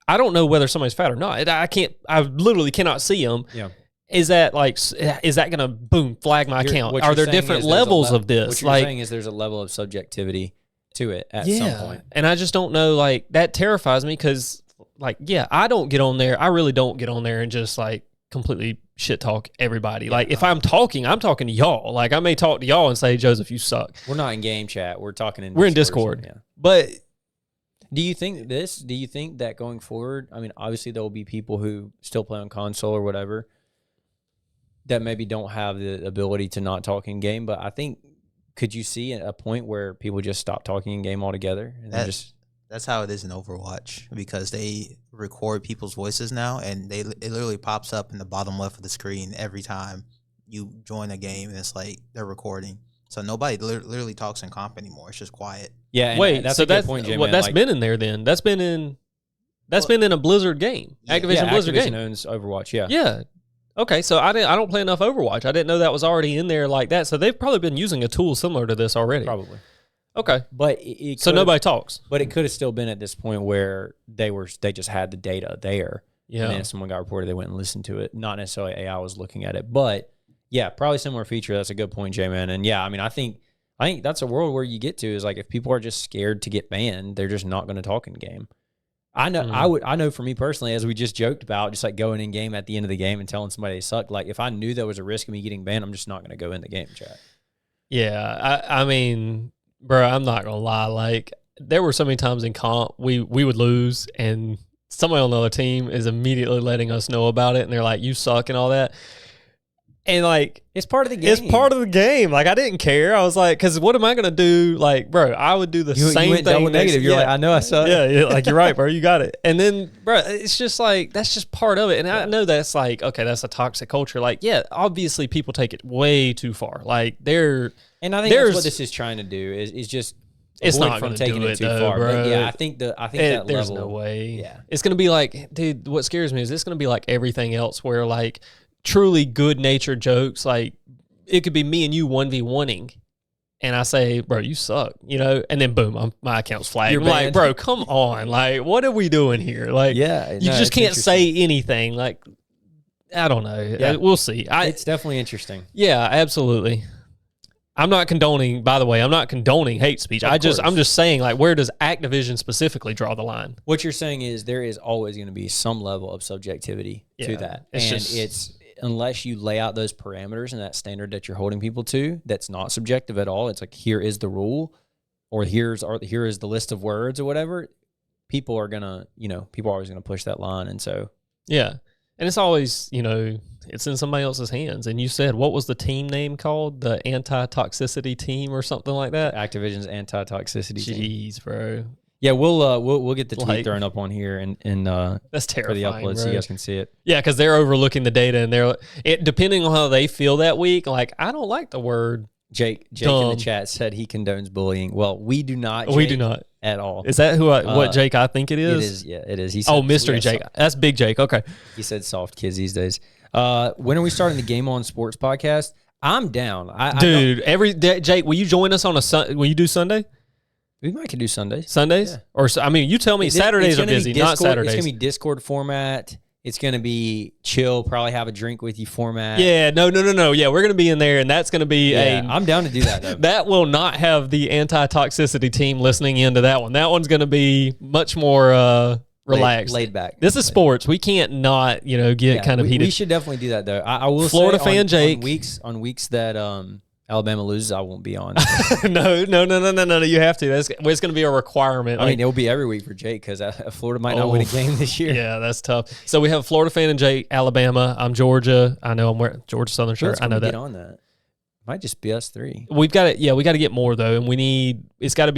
I don't know whether somebody's fat or not. I literally cannot see them. Yeah. is that like, is that going to boom flag my account? What Are you're there saying different is there's a levels of this? What you're Like, saying is there's a level of subjectivity to it at some point. and I just don't know. Like that terrifies me because, like, yeah, I don't get on there. I really don't get on there and just like completely shit talk everybody. Like if I'm talking to y'all. Like I may talk to y'all and say, Joseph, you suck. We're not in game chat. We're talking in. We're in Discord. Yeah. But do you think that going forward? I mean, obviously there will be people who still play on console or whatever that maybe don't have the ability to not talk in game. But I think, could you see a point where people just stop talking in game altogether and that's how it is in Overwatch, because they record people's voices now, and it literally pops up in the bottom left of the screen every time you join a game, and it's like they're recording. So nobody literally talks in comp anymore. It's just quiet. Yeah. And wait, that's so a good that's point, Jay, what man. that's Like, been in there. Then that's been in a Blizzard game, Activision Blizzard Activision game. owns Overwatch. Yeah. Yeah. Okay, so I don't play enough Overwatch. I didn't know that was already in there like that. So they've probably been using a tool similar to this already. Probably. Okay, But so nobody talks. But it could have still been at this point where they just had the data there. Yeah. And then if someone got reported, they went and listened to it. Not necessarily AI was looking at it, but yeah, probably similar feature. That's a good point, J-Man. And yeah, I mean, I think that's a world where you get to is like if people are just scared to get banned, they're just not going to talk in game. I know I know for me personally, as we just joked about, just like going in game at the end of the game and telling somebody they suck. Like if I knew there was a risk of me getting banned, I'm just not going to go in the game chat. Yeah, I mean, bro, I'm not gonna lie. Like there were so many times in comp we would lose, and somebody on the other team is immediately letting us know about it, and they're like, "You suck" and all that. And like It's part of the game. it's part of the game. Like I didn't care. I was like, because what am I gonna do? Like, bro, I would do the same you went thing. double negative. You're like, I know I suck. Yeah, like you're right, bro. You got it. And then, bro, it's just like that's just part of it. And I know that's like, okay, that's a toxic culture. Like, yeah, obviously people take it way too far. Like they're And I think that's what this is trying to do is just it's avoid not from gonna taking do it it too though, far. bro. But yeah, I think that there's level. no way. Yeah. It's gonna be like, dude, what scares me is it's gonna be like everything else where like truly good natured jokes, like it could be me and you 1v1ing. And I say, bro, you suck, you know, and then boom, my account's flagged. You're I'm like, banned. bro, come on, like, what are we doing here? Like, Yeah, you no, just it's can't interesting. say anything. Like, I don't know. Yeah. We'll see. It's definitely interesting. Yeah, absolutely. I'm not condoning. By the way, I'm not condoning hate speech. I'm just saying, like, where does Activision specifically draw the line? What you're saying is there is always going to be some level of subjectivity to Yeah, that, it's it's unless you lay out those parameters and that standard that you're holding people to, that's not subjective at all. It's like here is the rule, or here is the list of words or whatever. People are always gonna push that line, and so Yeah, and it's always it's in somebody else's hands. And you said, what was the team name called? The anti-toxicity team or something like that? Activision's anti-toxicity team. Jeez, bro. Yeah, we'll get the tweet Like- thrown up on here and That's for terrifying, the upload so bro. you guys can see it. Yeah, because they're overlooking the data, and depending on how they feel that week. Like, I don't like the word. Jake in Dumb. the chat said he condones bullying. Well, we do not. We Jake, do not. at all. Is that what Jake I think it is? It is. Yeah, it is. He said, Oh, Mystery yeah, Jake. That's Big Jake. Okay. He said soft kids these days. When are we starting the Game On Sports podcast? I'm down. Dude, every day, Jake, will you join us on will you do Sunday? We might could do Sundays. Sundays? Yeah. Or I mean, you tell me. Saturdays It's are gonna be busy, Discord, not Saturdays. It's gonna be Discord format. It's gonna be chill, probably have a drink with you format. Yeah, no. Yeah, we're gonna be in there, and that's gonna be I'm down to do that though. that will not have the anti-toxicity team listening into that one. That one's gonna be much more relaxed, laid back. This is sports. We can't not get kind of heated. We should definitely do that though. I will Florida say fan Jake. on weeks that Alabama loses, I won't be on. No. You have to. It's going to be a requirement. I mean, it'll be every week for Jake because Florida might not win a game this year. Yeah, that's tough. So we have Florida fan and Jake, Alabama. I'm Georgia. I know I'm wearing Georgia Southern shirt. I know that. Get on that. Might just be us three. We've got it. Yeah, we got to get more though, and we need. It's got to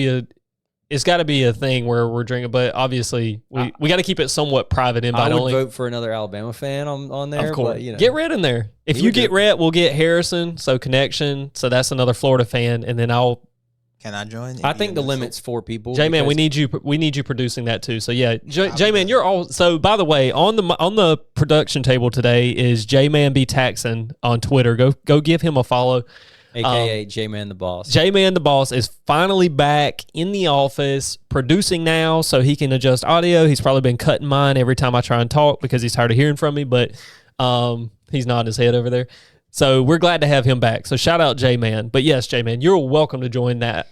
be a thing where we're drinking. But obviously, we got to keep it somewhat private. I would vote for another Alabama fan on there. Of course, but, get Red in there. If you get Red, we'll get Harrison. So connection. So that's another Florida fan, and then Can I join? I think the limit's 4 people. J-Man, we need you producing that too. So yeah, J-Man, you're all. So by the way, on the production table today is J-Man B Taxon on Twitter. Go give him a follow. AKA J-Man the Boss. J-Man the Boss is finally back in the office producing now, so he can adjust audio. He's probably been cutting mine every time I try and talk because he's tired of hearing from me. But He's nodding his head over there. So we're glad to have him back. So shout out J-Man. But yes, J-Man, you're welcome to join that.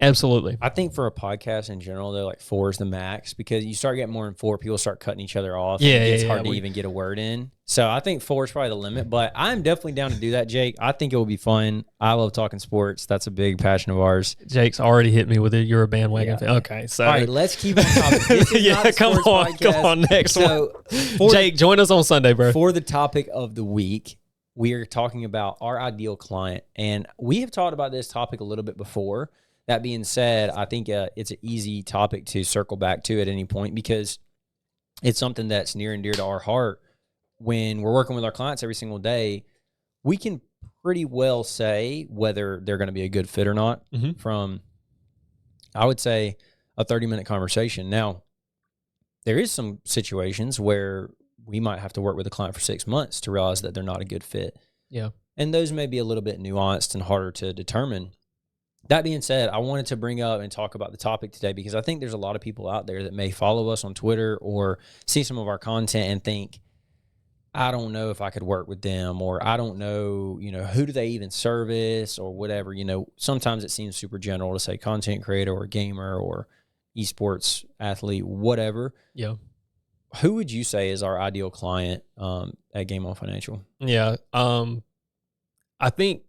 Absolutely. I think for a podcast in general, though, like 4 is the max because you start getting more than 4, people start cutting each other off. Yeah, It's hard to even get a word in. So I think 4 is probably the limit, but I'm definitely down to do that, Jake. I think it will be fun. I love talking sports. That's a big passion of ours. Jake's already hit me with it. You're a bandwagon fan. Okay, so all right, let's keep on topic. This is not a come sports on, podcast. next So one. Jake, join us on Sunday, bro. For the topic of the week, we are talking about our ideal client, and we have talked about this topic a little bit before. That being said, I think it's an easy topic to circle back to at any point because it's something that's near and dear to our heart. When we're working with our clients every single day, we can pretty well say whether they're going to be a good fit or not from, I would say, a 30-minute conversation. Now, there is some situations where we might have to work with a client for 6 months to realize that they're not a good fit. Yeah. And those may be a little bit nuanced and harder to determine. That being said, I wanted to bring up and talk about the topic today because I think there's a lot of people out there that may follow us on Twitter or see some of our content and think, I don't know if I could work with them, or I don't know, who do they even service or whatever. Sometimes it seems super general to say content creator or gamer or esports athlete, whatever. Yeah. Who would you say is our ideal client at Game On Financial? Yeah. I think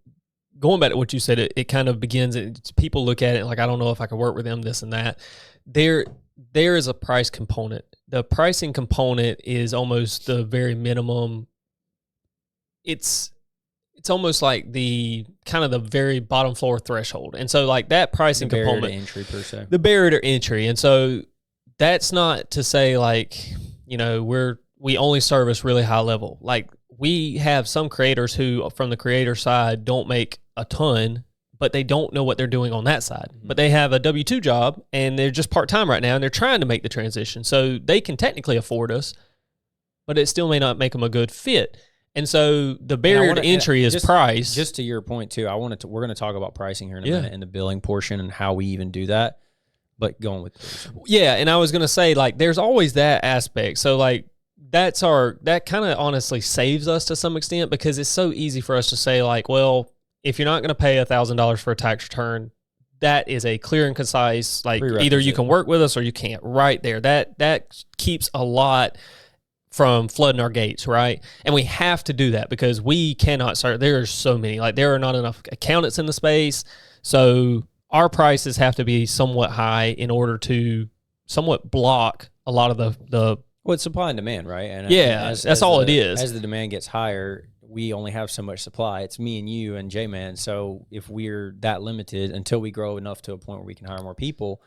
going back to what you said, it kind of begins, people look at it like, I don't know if I can work with them, this and that. There is a price component. The pricing component is almost the very minimum. It's almost like the kind of the very bottom floor threshold. And so like that pricing component, the barrier to entry per se. The barrier to entry. And so that's not to say like, we only service really high level. Like we have some creators who from the creator side don't make a ton, but they don't know what they're doing on that side. But they have a W-2 job and they're just part-time right now and they're trying to make the transition. So they can technically afford us, but it still may not make them a good fit. And so the barrier to entry is price. Just to your point too, we're going to talk about pricing here in a minute and the billing portion and how we even do that. But going with this. Yeah, and I was going to say like there's always that aspect. So like that kind of honestly saves us to some extent because it's so easy for us to say like, well, if you're not going to pay $1,000 for a tax return, that is a clear and concise, like either you can work with us or you can't right there. That keeps a lot from flooding our gates, right? And we have to do that because we cannot start. There are so many, like there are not enough accountants in the space. So our prices have to be somewhat high in order to somewhat block a lot of the well, it's supply and demand, right? And that's all it is. As the demand gets higher, we only have so much supply. It's me and you and J-Man. So if we're that limited until we grow enough to a point where we can hire more people,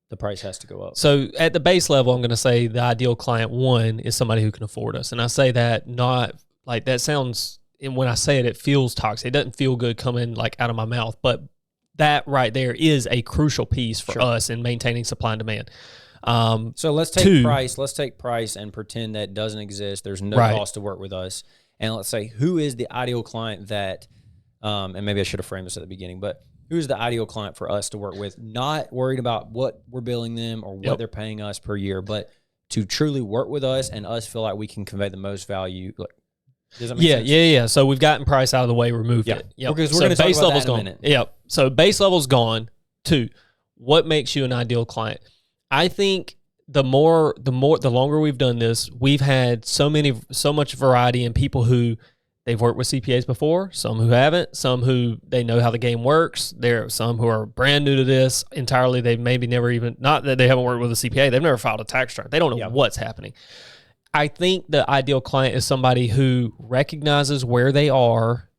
the price has to go up. So at the base level, I'm going to say the ideal client one is somebody who can afford us. And I say that not like that sounds, and when I say it, it feels toxic. It doesn't feel good coming like out of my mouth, but that right there is a crucial piece for us in maintaining supply and demand. So let's take price. Let's take price and pretend that doesn't exist. There's no cost to work with us. And let's say who is the ideal client that, and maybe I should have framed this at the beginning, but who's the ideal client for us to work with? Not worried about what we're billing them or what they're paying us per year, but to truly work with us and us feel like we can convey the most value. Look, does that make sense? Yeah. So we've gotten price out of the way, removed it. Yep. Because we're going to talk about that in a minute. Yep. So base level's gone. 2, what makes you an ideal client? I think the longer we've done this, we've had so much variety in people who they've worked with CPAs before, some who haven't, some who they know how the game works. There are some who are brand new to this entirely. They've maybe never even, not that they haven't worked with a CPA, they've never filed a tax return. They don't know what's happening. I think the ideal client is somebody who recognizes where they are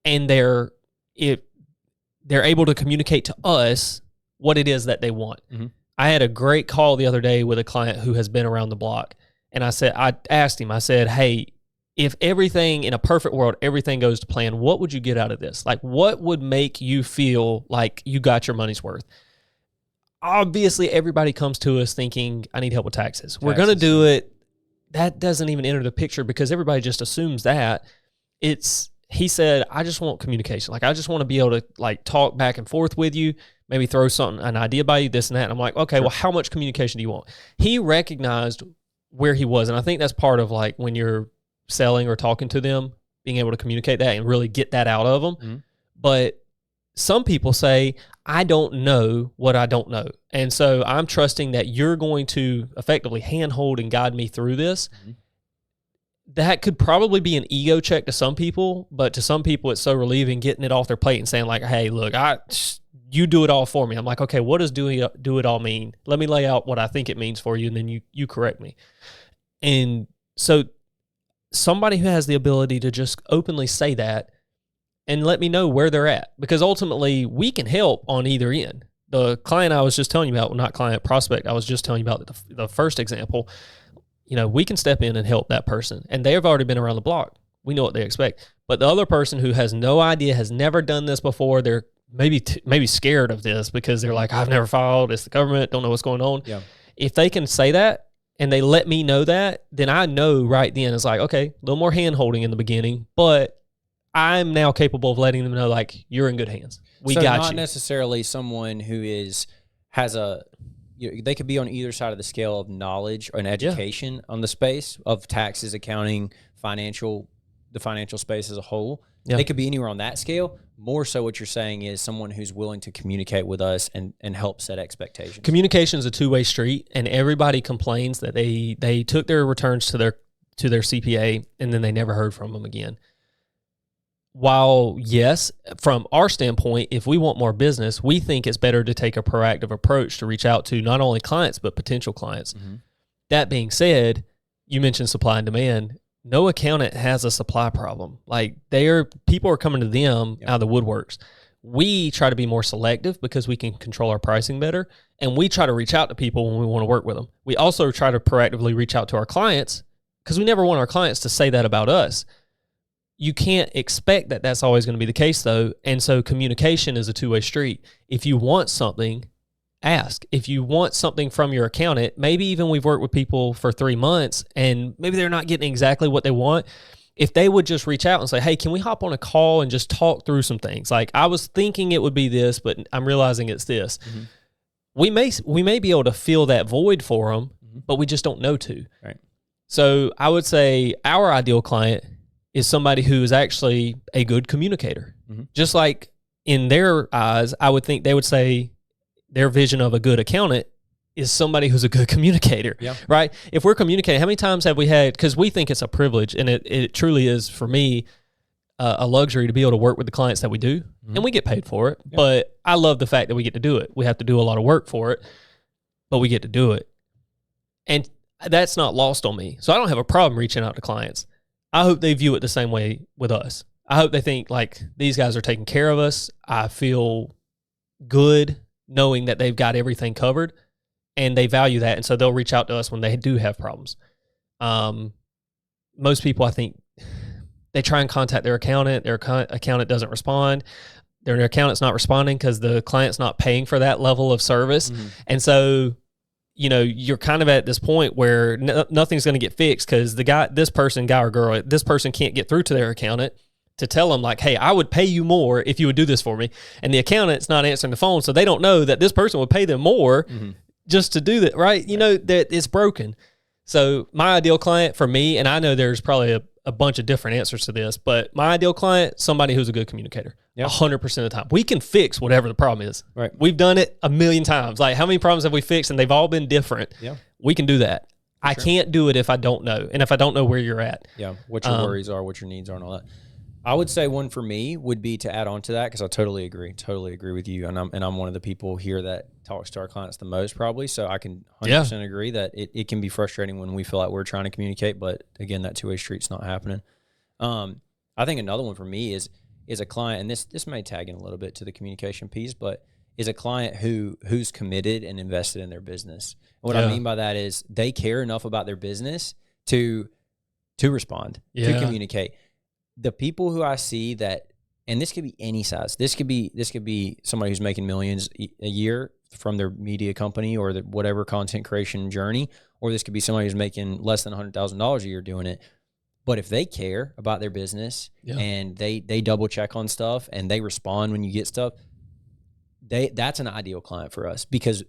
and they're able to communicate to us what it is that they want. Mm-hmm. I had a great call the other day with a client who has been around the block. And I asked him, hey, if everything in a perfect world, everything goes to plan, what would you get out of this? Like, what would make you feel like you got your money's worth? Obviously, everybody comes to us thinking, I need help with taxes. We're going to do it. That doesn't even enter the picture because everybody just assumes that. He said, I just want communication. Like, I just want to be able to like talk back and forth with you, maybe throw an idea by you, this and that. And I'm like, okay, well, how much communication do you want? He recognized where he was. And I think that's part of like when you're selling or talking to them, being able to communicate that and really get that out of them. Mm-hmm. But some people say, I don't know what I don't know. And so I'm trusting that you're going to effectively handhold and guide me through this. Mm-hmm. That could probably be an ego check to some people, but to some people it's so relieving getting it off their plate and saying like, hey, look, you do it all for me. I'm like, okay, what does do it all mean? Let me lay out what I think it means for you, and then you correct me. And so somebody who has the ability to just openly say that and let me know where they're at, because ultimately we can help on either end. The client I was just telling you about, well, not client, prospect, I was just telling you about the first example, we can step in and help that person, and they've already been around the block. We know what they expect. But the other person who has no idea, has never done this before, they're maybe scared of this because they're like, I've never filed, it's the government, don't know what's going on. Yeah. If they can say that and they let me know that, then I know right then it's like, okay, a little more hand holding in the beginning, but I'm now capable of letting them know, like, you're in good hands. We got you. Not necessarily someone who has a, they could be on either side of the scale of knowledge and education on the space of taxes, accounting, the financial space as a whole. Yeah. They could be anywhere on that scale. More so what you're saying is someone who's willing to communicate with us and help set expectations. Communication is a two-way street, and everybody complains that they took their returns to their CPA and then they never heard from them again. While, yes, from our standpoint, if we want more business, we think it's better to take a proactive approach to reach out to not only clients, but potential clients. Mm-hmm. That being said, you mentioned supply and demand. No accountant has a supply problem. Like, people are coming to them out of the woodworks. We try to be more selective because we can control our pricing better, and we try to reach out to people when we want to work with them. We also try to proactively reach out to our clients because we never want our clients to say that about us. You can't expect that that's always going to be the case, though, and so communication is a two-way street. If you want something, ask. If you want something from your accountant, maybe even we've worked with people for 3 months and maybe they're not getting exactly what they want. If they would just reach out and say, hey, can we hop on a call and just talk through some things? Like, I was thinking it would be this, but I'm realizing it's this. Mm-hmm. We may be able to fill that void for them, mm-hmm. but we just don't know to. Right. So I would say our ideal client is somebody who is actually a good communicator. Mm-hmm. Just like in their eyes, I would think they would say their vision of a good accountant is somebody who's a good communicator, right? If we're communicating, how many times have we had, because we think it's a privilege, and it truly is for me a luxury to be able to work with the clients that we do, mm-hmm. and we get paid for it, but I love the fact that we get to do it. We have to do a lot of work for it, but we get to do it. And that's not lost on me. So I don't have a problem reaching out to clients. I hope they view it the same way with us. I hope they think, like, these guys are taking care of us. I feel good knowing that they've got everything covered, and they value that, and so they'll reach out to us when they do have problems. Most people, I think, they try and contact their accountant. Their accountant doesn't respond. Their accountant's not responding because the client's not paying for that level of service. Mm-hmm. And so, you're kind of at this point where nothing's going to get fixed because guy or girl, this person can't get through to their accountant to tell them, like, hey, I would pay you more if you would do this for me. And the accountant's not answering the phone, so they don't know that this person would pay them more mm-hmm. just to do that, right? That it's broken. So my ideal client for me, and I know there's probably a bunch of different answers to this, but my ideal client, somebody who's a good communicator, 100% of the time. We can fix whatever the problem is. Right. We've done it a million times. Like, how many problems have we fixed, and they've all been different? Yeah. We can do that. I can't do it if I don't know, and if I don't know where you're at. Yeah, what your worries are, what your needs are, and all that. I would say one for me would be to add on to that, because I totally agree with you, and I'm one of the people here that talks to our clients the most, probably. So I can 100% agree that it can be frustrating when we feel like we're trying to communicate, but again, that two-way street's not happening. I think another one for me is a client, and this may tag in a little bit to the communication piece, but is a client who's committed and invested in their business. And what I mean by that is they care enough about their business to respond, to communicate. The people who I see that, and this could be any size. This could be somebody who's making millions a year from their media company or whatever content creation journey, or this could be somebody who's making less than $100,000 a year doing it. But if they care about their business and they double check on stuff and they respond when you get stuff, that's an ideal client for us, because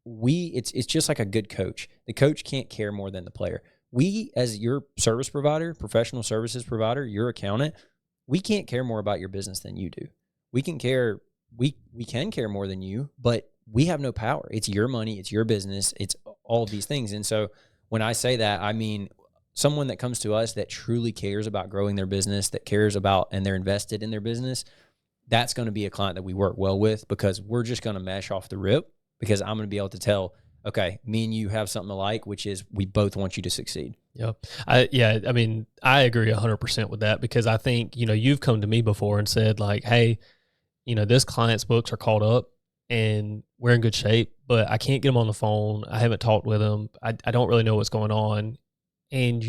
it's just like a good coach. The coach can't care more than the player. we, as your service provider, professional services provider, your accountant, we can't care more about your business than you do. We can care more than you, but we have no power. It's your money, it's your business, it's all of these things. And so when I say that, I mean someone that comes to us that truly cares about growing their business, that cares about and they're invested in their business, that's going to be a client that we work well with, because we're just going to mesh off the rip, because I'm going to be able to tell, okay, me and you have something alike, which is we both want you to succeed. Yep. I mean, I agree 100% with that, because I think, you've come to me before and said like, hey, this client's books are caught up and we're in good shape, but I can't get them on the phone. I haven't talked with them. I don't really know what's going on. And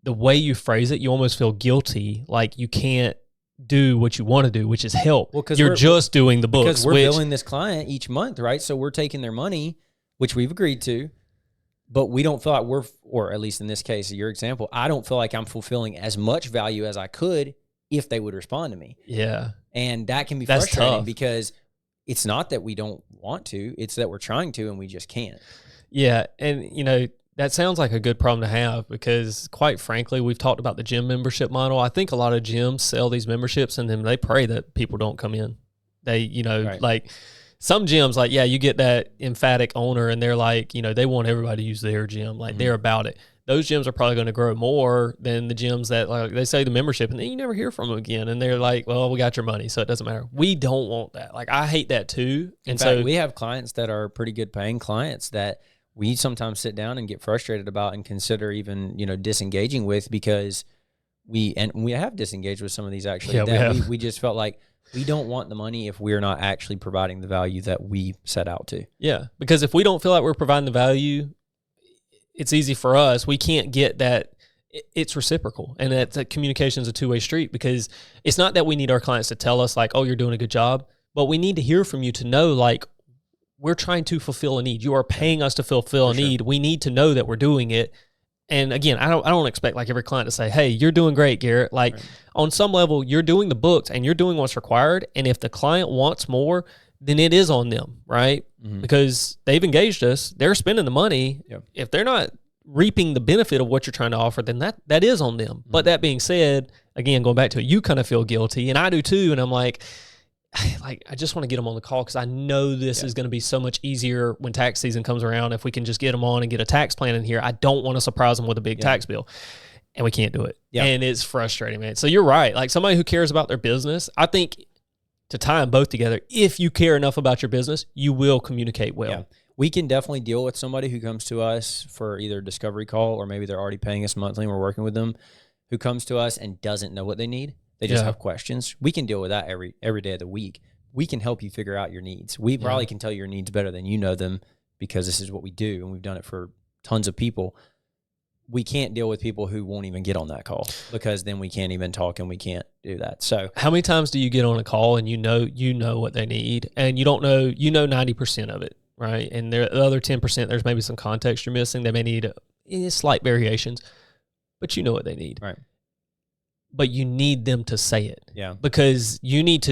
the way you phrase it, you almost feel guilty. Like you can't do what you want to do, which is help. Well, you're just doing the books. Because we're billing this client each month, right? So we're taking their money, which we've agreed to, but we don't feel like or at least in this case, your example, I don't feel like I'm fulfilling as much value as I could if they would respond to me. Yeah. And that can be frustrating, because it's not that we don't want to, it's that we're trying to and we just can't. Yeah. And, that sounds like a good problem to have, because quite frankly, we've talked about the gym membership model. I think a lot of gyms sell these memberships and then they pray that people don't come in. They, right. like some gyms, like, yeah, you get that emphatic owner and they're like, they want everybody to use their gym. Like they're about it. Those gyms are probably going to grow more than the gyms that, like, they say the membership and then you never hear from them again. And they're like, well, we got your money, so it doesn't matter. We don't want that. Like, I hate that too. In fact, we have clients that are pretty good paying clients that we sometimes sit down and get frustrated about and consider even, disengaging with, because we have disengaged with some of these actually. Yeah, we just felt like we don't want the money if we're not actually providing the value that we set out to. Yeah, because if we don't feel like we're providing the value, it's easy for us. We can't get that. It's reciprocal, and that communication is a two-way street, because it's not that we need our clients to tell us like, oh, you're doing a good job, but we need to hear from you to know like, we're trying to fulfill a need. You are paying us to fulfill a need. We need to know that we're doing it. And again, I don't expect like every client to say, hey, you're doing great, Garrett. Like on some level, you're doing the books and you're doing what's required. And if the client wants more, then it is on them, right? Because they've engaged us. They're spending the money. Yep. If they're not reaping the benefit of what you're trying to offer, then that is on them. But that being said, again, going back to it, you kind of feel guilty, and I do too. And I'm like, I just want to get them on the call, because I know this is going to be so much easier when tax season comes around. If we can just get them on and get a tax plan in here, I don't want to surprise them with a big tax bill, and we can't do it. And it's frustrating, man. So you're right. Like somebody who cares about their business, I think to tie them both together, if you care enough about your business, you will communicate well. Yeah. We can definitely deal with somebody who comes to us for either a discovery call, or maybe they're already paying us monthly and we're working with them, who comes to us and doesn't know what they need. They just have questions. We can deal with that every day of the week. We can help you figure out your needs. We probably can tell you your needs better than you know them, because this is what we do, and we've done it for tons of people. We can't deal with people who won't even get on that call, because then we can't even talk and we can't do that. So how many times do you get on a call and you know what they need, and you don't know, 90% of it, right? And the other 10%, there's maybe some context you're missing. They may need slight variations, but you know what they need. Right. But you need them to say it. Yeah. Because you need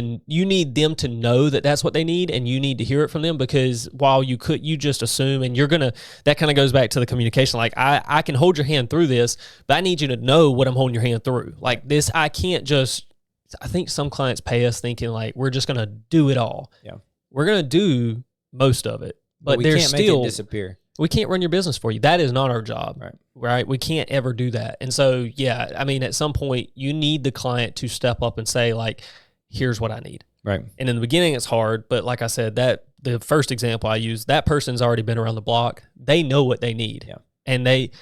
them to know that that's what they need, and you need to hear it from them, because while you just assume, and that kind of goes back to the communication. Like I can hold your hand through this, but I need you to know what I'm holding your hand through. Like this, I think some clients pay us thinking like we're just going to do it all. Yeah. We're going to do most of it, but we there's can't still make it disappear. We can't run your business for you. That is not our job, right? We can't ever do that. And so, yeah, I mean, at some point, you need the client to step up and say, like, here's what I need. Right. And in the beginning, it's hard. But like I said, that the first example I used, that person's already been around the block. They know what they need. Yeah. And they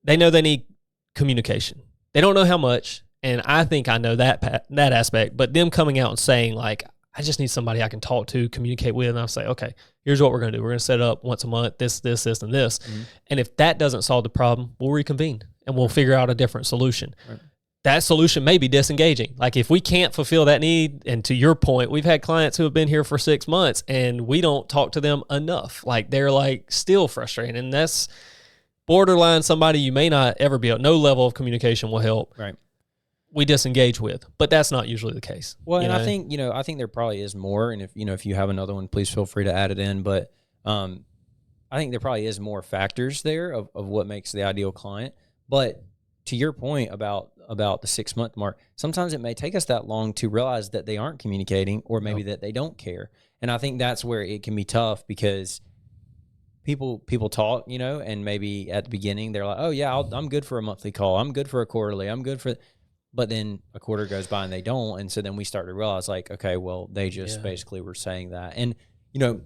know they need communication. They don't know how much. And I think I know that aspect. But them coming out and saying, like, I just need somebody I can talk to, communicate with, and I'll say, okay, here's what we're going to do. We're going to set up once a month, this, and this. And if that doesn't solve the problem, we'll reconvene and we'll figure out a different solution. Right. That solution may be disengaging. Like if we can't fulfill that need, and to your point, we've had clients who have been here for 6 months and we don't talk to them enough. Like they're like still frustrated, and that's borderline somebody you may not ever be able, no level of communication will help. Right. We disengage with, but that's not usually the case. Well, and I think there probably is more. And if you have another one, please feel free to add it in. But there probably is more factors there of what makes the ideal client. But to your point about the 6 month mark, sometimes it may take us that long to realize that they aren't communicating, or maybe that they don't care. And I think that's where it can be tough, because people talk, and maybe at the beginning they're like, oh yeah, I'm good for a monthly call, I'm good for a quarterly, I'm good for, but then a quarter goes by and they don't. And so then we start to realize, like, okay, well, they just basically were saying that. And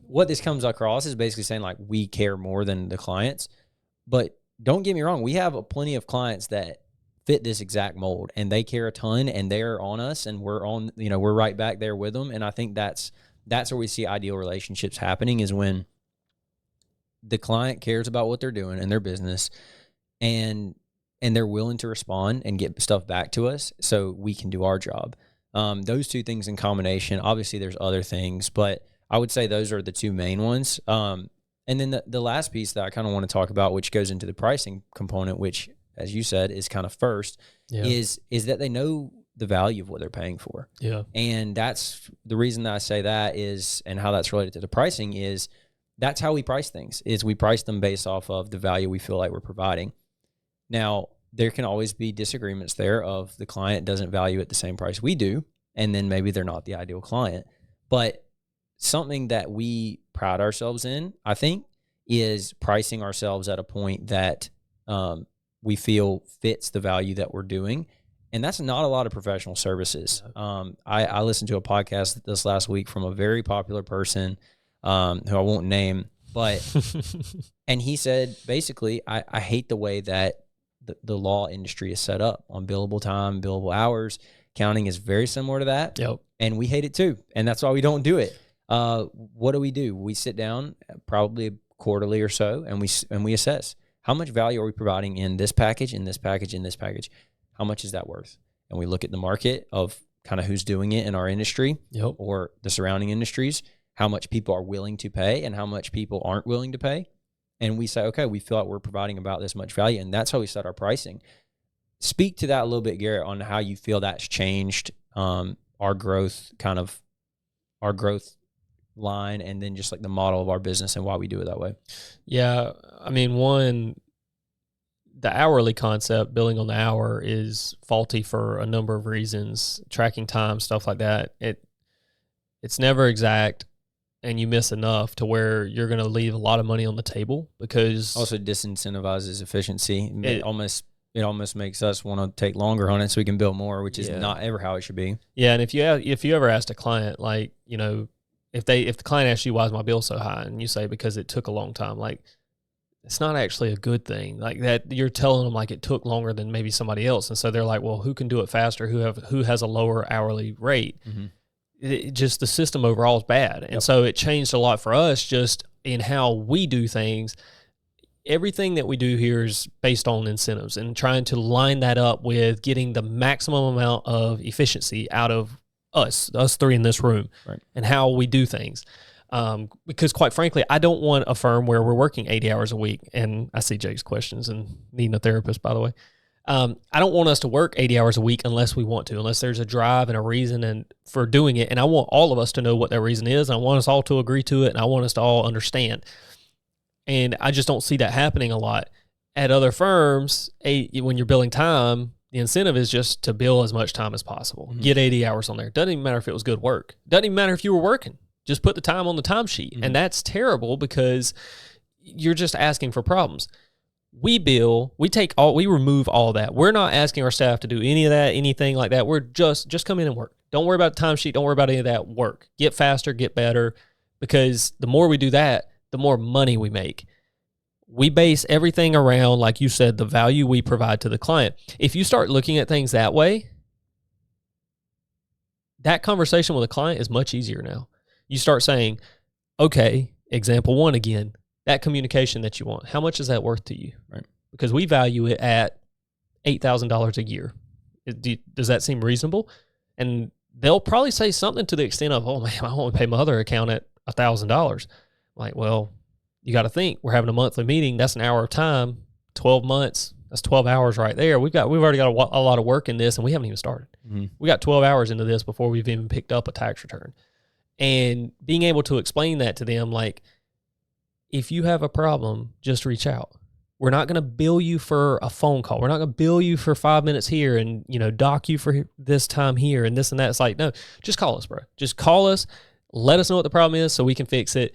what this comes across is basically saying, like, we care more than the clients. But don't get me wrong, we have plenty of clients that fit this exact mold, and they care a ton, and they're on us, and we're right back there with them. And I think that's where we see ideal relationships happening, is when the client cares about what they're doing in their business, and they're willing to respond and get stuff back to us so we can do our job. Those two things in combination. Obviously there's other things, but I would say those are the two main ones. And then the last piece that I kind of want to talk about, which goes into the pricing component, which, as you said, is kind of first, is that they know the value of what they're paying for. Yeah. And that's the reason that I say that is, and how that's related to the pricing is, that's how we price things, is we price them based off of the value we feel like we're providing. Now, there can always be disagreements there of the client doesn't value it the same price we do, and then maybe they're not the ideal client. But something that we pride ourselves in, I think, is pricing ourselves at a point that we feel fits the value that we're doing. And that's not a lot of professional services. I listened to a podcast this last week from a very popular person who I won't name, but and he said, basically, I hate the way that the law industry is set up on billable time, billable hours. Counting is very similar to that. Yep. And we hate it too. And that's why we don't do it. What do? We sit down probably quarterly or so, and we assess how much value are we providing in this package, in this package, in this package. How much is that worth? And we look at the market of kind of who's doing it in our industry or the surrounding industries, how much people are willing to pay and how much people aren't willing to pay. And we say, okay, we feel like we're providing about this much value, and that's how we set our pricing. Speak to that a little bit, Garrett, on how you feel that's changed our growth line, and then just like the model of our business and why we do it that way. Yeah. I mean, one, the hourly concept, billing on the hour, is faulty for a number of reasons. Tracking time, stuff like that. It's never exact, and you miss enough to where you're going to leave a lot of money on the table, because also disincentivizes efficiency. It almost makes us want to take longer on it so we can bill more, which is not ever how it should be. Yeah, and if you ever asked a client, like, if the client asks you, why is my bill so high, and you say because it took a long time, like, it's not actually a good thing. Like, that you're telling them like it took longer than maybe somebody else, and so they're like, well, who can do it faster? Who has a lower hourly rate? Mm-hmm. Just the system overall is bad, and so it changed a lot for us just in how we do things. Everything that we do here is based on incentives and trying to line that up with getting the maximum amount of efficiency out of us three in this room, right, and how we do things. Because quite frankly, I don't want a firm where we're working 80 hours a week. And I see Jake's questions and needing a therapist, by the way. I don't want us to work 80 hours a week unless we want to, unless there's a drive and a reason for doing it. And I want all of us to know what that reason is. And I want us all to agree to it. And I want us to all understand. And I just don't see that happening a lot. At other firms, when you're billing time, the incentive is just to bill as much time as possible. Mm-hmm. Get 80 hours on there. Doesn't even matter if it was good work. Doesn't even matter if you were working. Just put the time on the timesheet. Mm-hmm. And that's terrible, because you're just asking for problems. We bill, we remove all that. We're not asking our staff to do any of that, anything like that. We're just come in and work. Don't worry about the timesheet. Don't worry about any of that. Work. Get faster, get better, because the more we do that, the more money we make. We base everything around, like you said, the value we provide to the client. If you start looking at things that way, that conversation with a client is much easier now. You start saying, okay, example one again, that communication that you want, how much is that worth to you? Right? Because we value it at $8,000 a year. Does that seem reasonable? And they'll probably say something to the extent of, oh man, I want to pay my other account at $1,000. Like, well, you got to think, we're having a monthly meeting. That's an hour of time, 12 months. That's 12 hours right there. We've already got a lot of work in this, and we haven't even started. Mm-hmm. We got 12 hours into this before we've even picked up a tax return. And being able to explain that to them, like, if you have a problem, just reach out. We're not going to bill you for a phone call. We're not going to bill you for 5 minutes here and, dock you for this time here and this and that. It's like, no, just call us, bro. Just call us. Let us know what the problem is so we can fix it.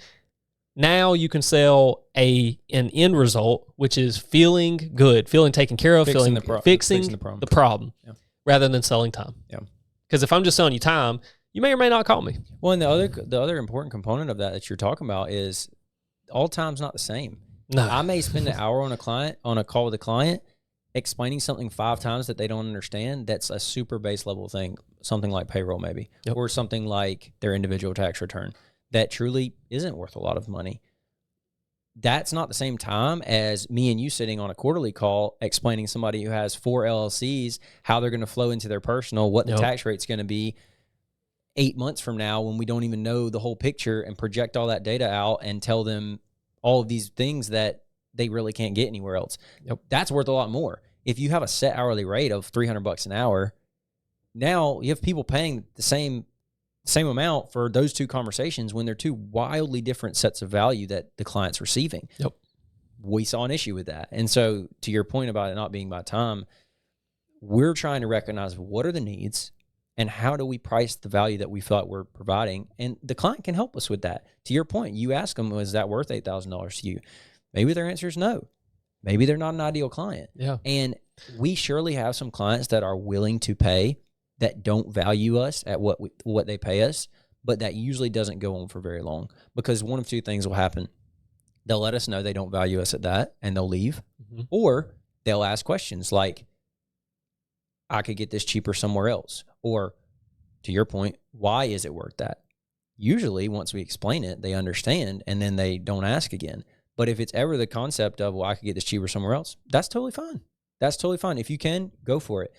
Now you can sell an end result, which is feeling good, feeling taken care of, fixing the problem yeah. rather than selling time. Yeah. Because if I'm just selling you time, you may or may not call me. Well, and the other important component of that you're talking about is all time's not the same. No. I may spend an hour on a call with a client explaining something 5 times that they don't understand. That's a super base level thing, something like payroll maybe, yep. or something like their individual tax return that truly isn't worth a lot of money. That's not the same time as me and you sitting on a quarterly call explaining somebody who has 4 LLCs, how they're going to flow into their personal, what the yep. tax rate's going to be 8 months from now when we don't even know the whole picture, and project all that data out and tell them all of these things that they really can't get anywhere else. Yep. That's worth a lot more. If you have a set hourly rate of $300 an hour, now you have people paying the same amount for those 2 conversations when they're 2 wildly different sets of value that the client's receiving. Yep. We saw an issue with that. And so to your point about it not being by time, we're trying to recognize what are the needs and how do we price the value that we thought we're providing? And the client can help us with that. To your point, you ask them, is that worth $8,000 to you? Maybe their answer is no. Maybe they're not an ideal client. Yeah. And we surely have some clients that are willing to pay that don't value us at what they pay us, but that usually doesn't go on for very long, because one of 2 things will happen. They'll let us know they don't value us at that and they'll leave, mm-hmm. or they'll ask questions like, I could get this cheaper somewhere else. Or to your point, why is it worth that? Usually once we explain it, they understand and then they don't ask again. But if it's ever the concept of, well, I could get this cheaper somewhere else, that's totally fine. That's totally fine. If you can, go for it.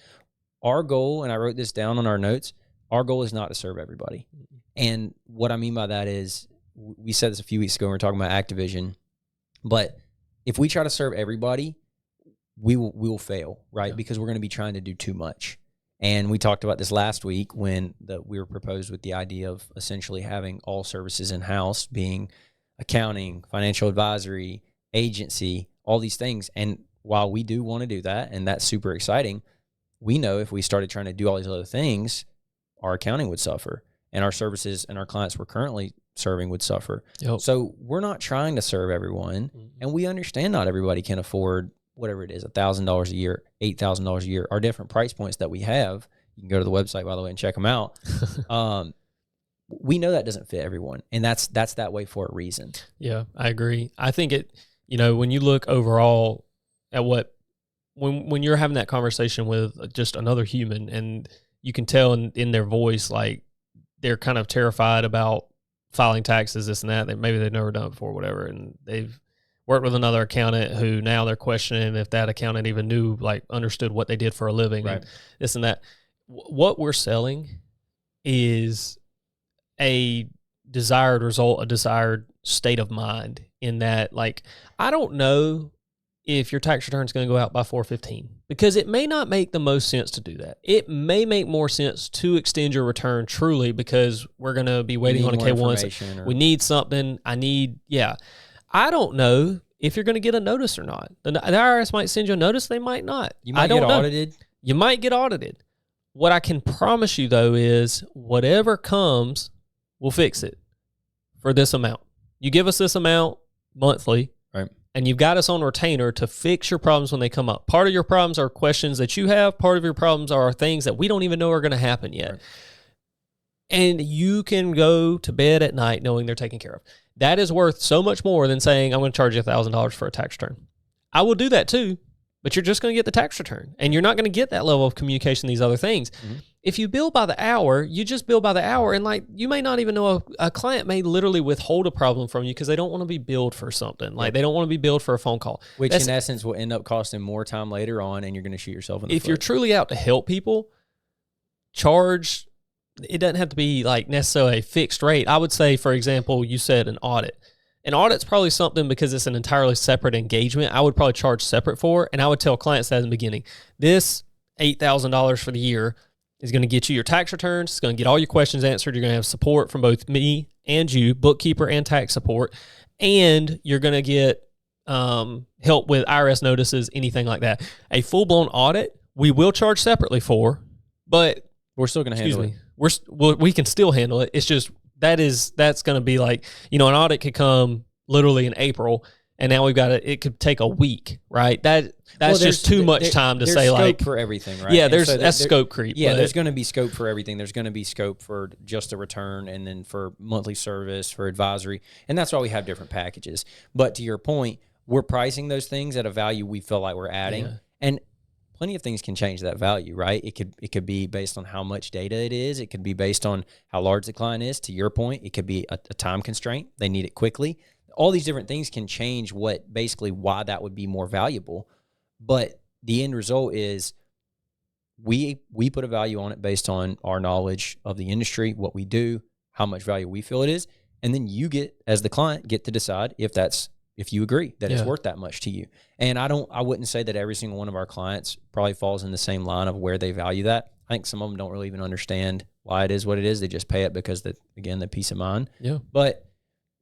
Our goal, and I wrote this down on our notes, our goal is not to serve everybody. And what I mean by that is, we said this a few weeks ago when we were talking about Activision, but if we try to serve everybody, we will fail, right? Yeah. Because we're going to be trying to do too much. And we talked about this last week when we were proposed with the idea of essentially having all services in-house, being accounting, financial advisory, agency, all these things. And while we do want to do that, and that's super exciting, we know if we started trying to do all these other things, our accounting would suffer, and our services and our clients we're currently serving would suffer. Yep. So we're not trying to serve everyone, mm-hmm. and we understand not everybody can afford whatever it is, $1,000 a year, $8,000 a year, our different price points that we have. You can go to the website, by the way, and check them out. We know that doesn't fit everyone, and that's that way for a reason. Yeah, I agree. I think when you look overall at when you're having that conversation with just another human, and you can tell in their voice, like they're kind of terrified about filing taxes, this and that maybe they've never done it before, whatever, and they've worked with another accountant who now they're questioning if that accountant even understood what they did for a living, right. and this and that. What we're selling is a desired result, a desired state of mind, in that, like, I don't know if your tax return is going to go out by 4/15, because it may not make the most sense to do that. It may make more sense to extend your return truly, because we're going to be waiting on a K1. We need something. I don't know if you're going to get a notice or not. The IRS might send you a notice. They might not. You might get audited. You might get audited. What I can promise you, though, is whatever comes, we'll fix it for this amount. You give us this amount monthly, right? And you've got us on retainer to fix your problems when they come up. Part of your problems are questions that you have. Part of your problems are things that we don't even know are going to happen yet. Right. And you can go to bed at night knowing they're taken care of. That is worth so much more than saying, I'm going to charge you $1,000 for a tax return. I will do that too, but you're just going to get the tax return, and you're not going to get that level of communication, these other things. Mm-hmm. If you bill by the hour, you just bill by the hour, and like, you may not even know, a client may literally withhold a problem from you because they don't want to be billed for something. Like, they don't want to be billed for a phone call. Which in essence will end up costing more time later on, and you're going to shoot yourself in the foot. If you're truly out to help people, charge, it doesn't have to be like necessarily a fixed rate. I would say, for example, you said an audit. An audit's probably something, because it's an entirely separate engagement, I would probably charge separate for, and I would tell clients that in the beginning. This $8,000 for the year is going to get you your tax returns. It's going to get all your questions answered. You're going to have support from both me and you, bookkeeper and tax support, and you're going to get help with IRS notices, anything like that. A full-blown audit, we will charge separately for, but we're still going to handle it. We can still handle it. It's just that's going to be like, an audit could come literally in April, and now we've got it could take a week, right? That's just too much time to say, like, for everything, right? Yeah, that's scope creep. Yeah, there's going to be scope for everything. There's going to be scope for just a return, and then for monthly service, for advisory, and that's why we have different packages. But to your point, we're pricing those things at a value we feel like we're adding, and plenty of things can change that value, right? It could be based on how much data it is. It could be based on how large the client is. To your point, it could be a time constraint. They need it quickly. All these different things can change why that would be more valuable. But the end result is we put a value on it based on our knowledge of the industry, what we do, how much value we feel it is, and then you as the client, get to decide if you agree that it's worth that much to you. And I wouldn't say that every single one of our clients probably falls in the same line of where they value that. I think some of them don't really even understand why it is what it is. They just pay it because the peace of mind. Yeah. But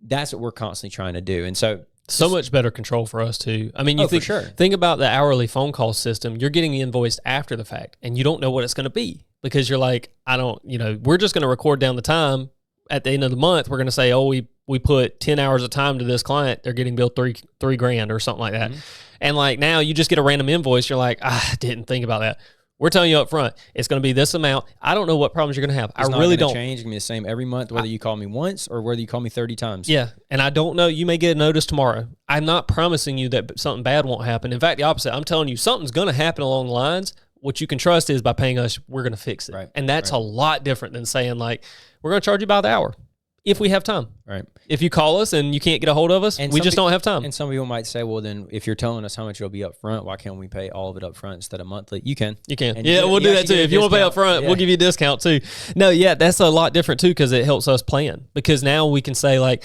that's what we're constantly trying to do. And so much better control for us too. I mean, think about the hourly phone call system. You're getting invoiced after the fact, and you don't know what it's going to be because you're like, we're just going to record down the time. At the end of the month, we're going to say, oh, we put 10 hours of time to this client. They're getting billed $3,000 or something like that. Mm-hmm. And like now you just get a random invoice. You're like, I didn't think about that. We're telling you up front, it's going to be this amount. I don't know what problems you're going to have. I really don't. Change. It's going to be the same every month, whether you call me once or whether you call me 30 times. Yeah, and I don't know. You may get a notice tomorrow. I'm not promising you that something bad won't happen. In fact, the opposite. I'm telling you something's going to happen along the lines. What you can trust is by paying us, we're going to fix it. Right. And that's a lot different than saying, like, we're going to charge you by the hour if we have time. Right. If you call us and you can't get a hold of us, we just don't have time. And some people might say, well, then if you're telling us how much it'll be up front, why can't we pay all of it up front instead of monthly? You can. And we'll do that too. If you want to pay up front, we'll give you a discount too. No, that's a lot different too because it helps us plan. Because now we can say, like,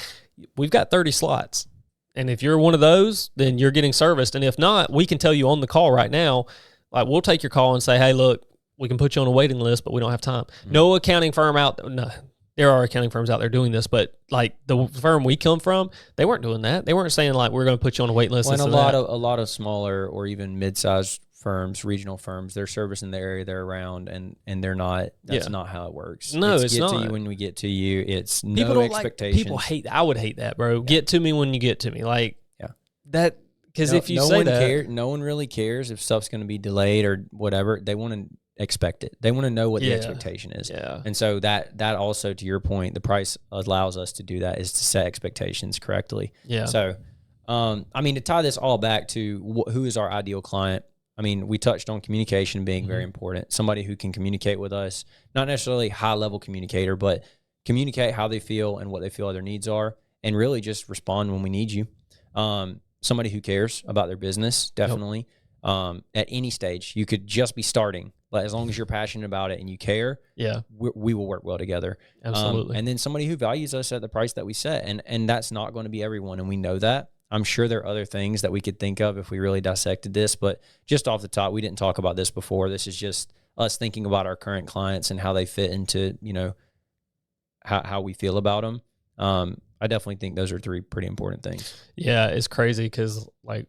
we've got 30 slots. And if you're one of those, then you're getting serviced. And if not, we can tell you on the call right now, like, we'll take your call and say, hey, look, we can put you on a waiting list, but we don't have time. Mm-hmm. No accounting firm there are accounting firms out there doing this, but like the firm we come from, they weren't doing that. They weren't saying like, we're going to put you on a wait list. Well, and a lot of smaller or even mid-sized firms, regional firms, they're servicing the area they're around, and they're not. That's not how it works. No, it's get not. To you when we get to you. It's people no expectations. People hate. I would hate that, bro. Yeah. Get to me when you get to me, like that. Because if you no say one that, no one really cares if stuff's going to be delayed or whatever. They want to expect it. They want to know what the expectation is. Yeah. And so that also, to your point, the price allows us to do that, is to set expectations correctly. Yeah. So, I mean, to tie this all back to who is our ideal client, I mean, we touched on communication being very important. Somebody who can communicate with us, not necessarily high-level communicator, but communicate how they feel and what they feel their needs are, and really just respond when we need you. Somebody who cares about their business, definitely. Yep. At any stage, you could just be starting, but as long as you're passionate about it and you care, we will work well together. Absolutely. And then somebody who values us at the price that we set, and that's not going to be everyone, and we know that. I'm sure there are other things that we could think of if we really dissected this, but just off the top, we didn't talk about this before. This is just us thinking about our current clients and how they fit into, how we feel about them. I definitely think those are three pretty important things. Yeah, it's crazy because, like,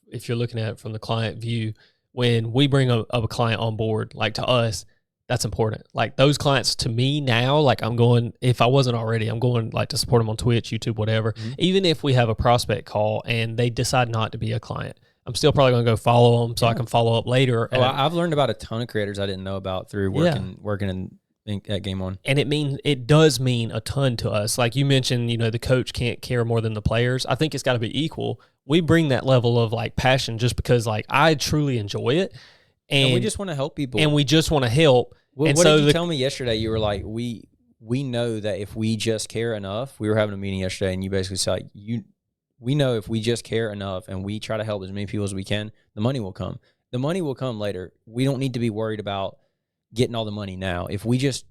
if you're looking at it from the client view, when we bring a client on board, like, to us, that's important. Like, those clients to me now, like, I'm going, if I wasn't already, I'm going, like, to support them on Twitch, YouTube, whatever. Mm-hmm. Even if we have a prospect call and they decide not to be a client, I'm still probably going to go follow them so I can follow up later. Oh, I've learned about a ton of creators I didn't know about through working at Game On. And it does mean a ton to us. Like you mentioned, the coach can't care more than the players. I think it's got to be equal. We bring that level of, like, passion just because, like, I truly enjoy it. And we just want to help people. And we just want to help. What did you tell me yesterday? You were like, we know that if we just care enough, we were having a meeting yesterday, and you basically said, we know if we just care enough and we try to help as many people as we can, the money will come. The money will come later. We don't need to be worried about getting all the money now. If we just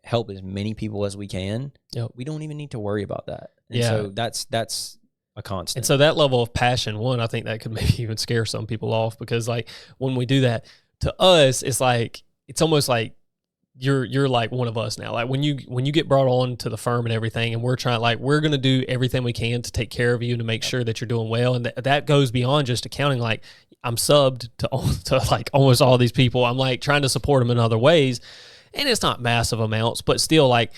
help as many people as we can, we don't even need to worry about that. And so that's a constant. And so that level of passion, I think that could maybe even scare some people off, because, like, when we do that, to us, it's like, it's almost like you're like one of us now. Like when you get brought on to the firm and everything, and we're going to do everything we can to take care of you and to make sure that you're doing well. And that goes beyond just accounting. Like I'm subbed to like almost all these people. I'm like trying to support them in other ways, and it's not massive amounts, but still like,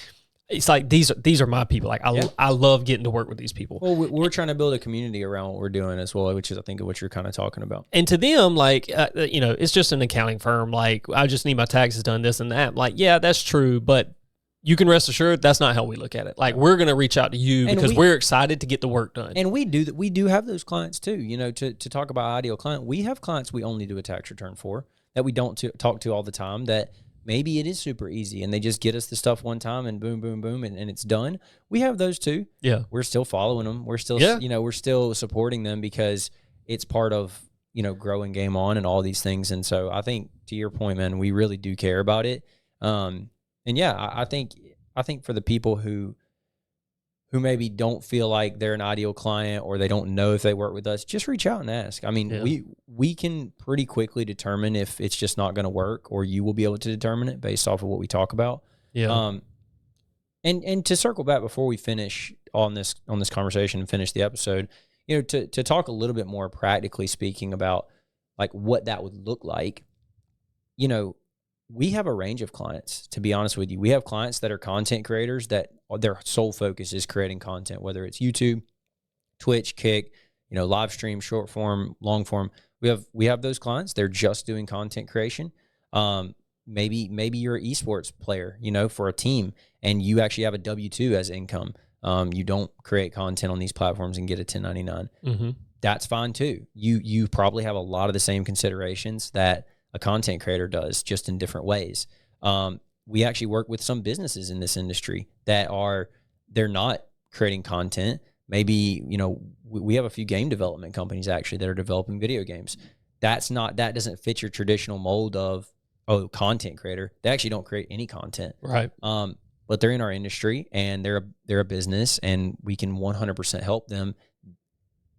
it's like these are my people. Like I love getting to work with these people. Well, we're trying to build a community around what we're doing as well, which is I think what you're kind of talking about. And to them, like it's just an accounting firm. Like I just need my taxes done, this and that. Like yeah, that's true, but you can rest assured that's not how we look at it. Like we're gonna reach out to you because we're excited to get the work done. And we do have those clients too. You know, to talk about ideal client, we have clients we only do a tax return for that we don't talk to all the time. That maybe it is super easy and they just get us the stuff one time and boom, boom, boom, and it's done. We have those too. Yeah. We're still following them. We're still, we're still supporting them because it's part of, growing Game On and all these things. And so I think to your point, man, we really do care about it. And yeah, I think for the people who maybe don't feel like they're an ideal client or they don't know if they work with us, just reach out and ask. I mean, we can pretty quickly determine if it's just not going to work, or you will be able to determine it based off of what we talk about. Yeah. And to circle back before we finish on this conversation and finish the episode, to talk a little bit more practically speaking about like what that would look like, we have a range of clients, to be honest with you. We have clients that are content creators that their sole focus is creating content, whether it's YouTube, Twitch, Kick, live stream, short form, long form. We have those clients. They're just doing content creation. Maybe you're an esports player, for a team, and you actually have a W-2 as income. You don't create content on these platforms and get a 1099. Mm-hmm. That's fine too. You probably have a lot of the same considerations that a content creator does, just in different ways. We actually work with some businesses in this industry that they're not creating content. Maybe, we have a few game development companies actually that are developing video games. That doesn't fit your traditional mold of, content creator. They actually don't create any content. Right. But they're in our industry and they're a business, and we can 100% help them.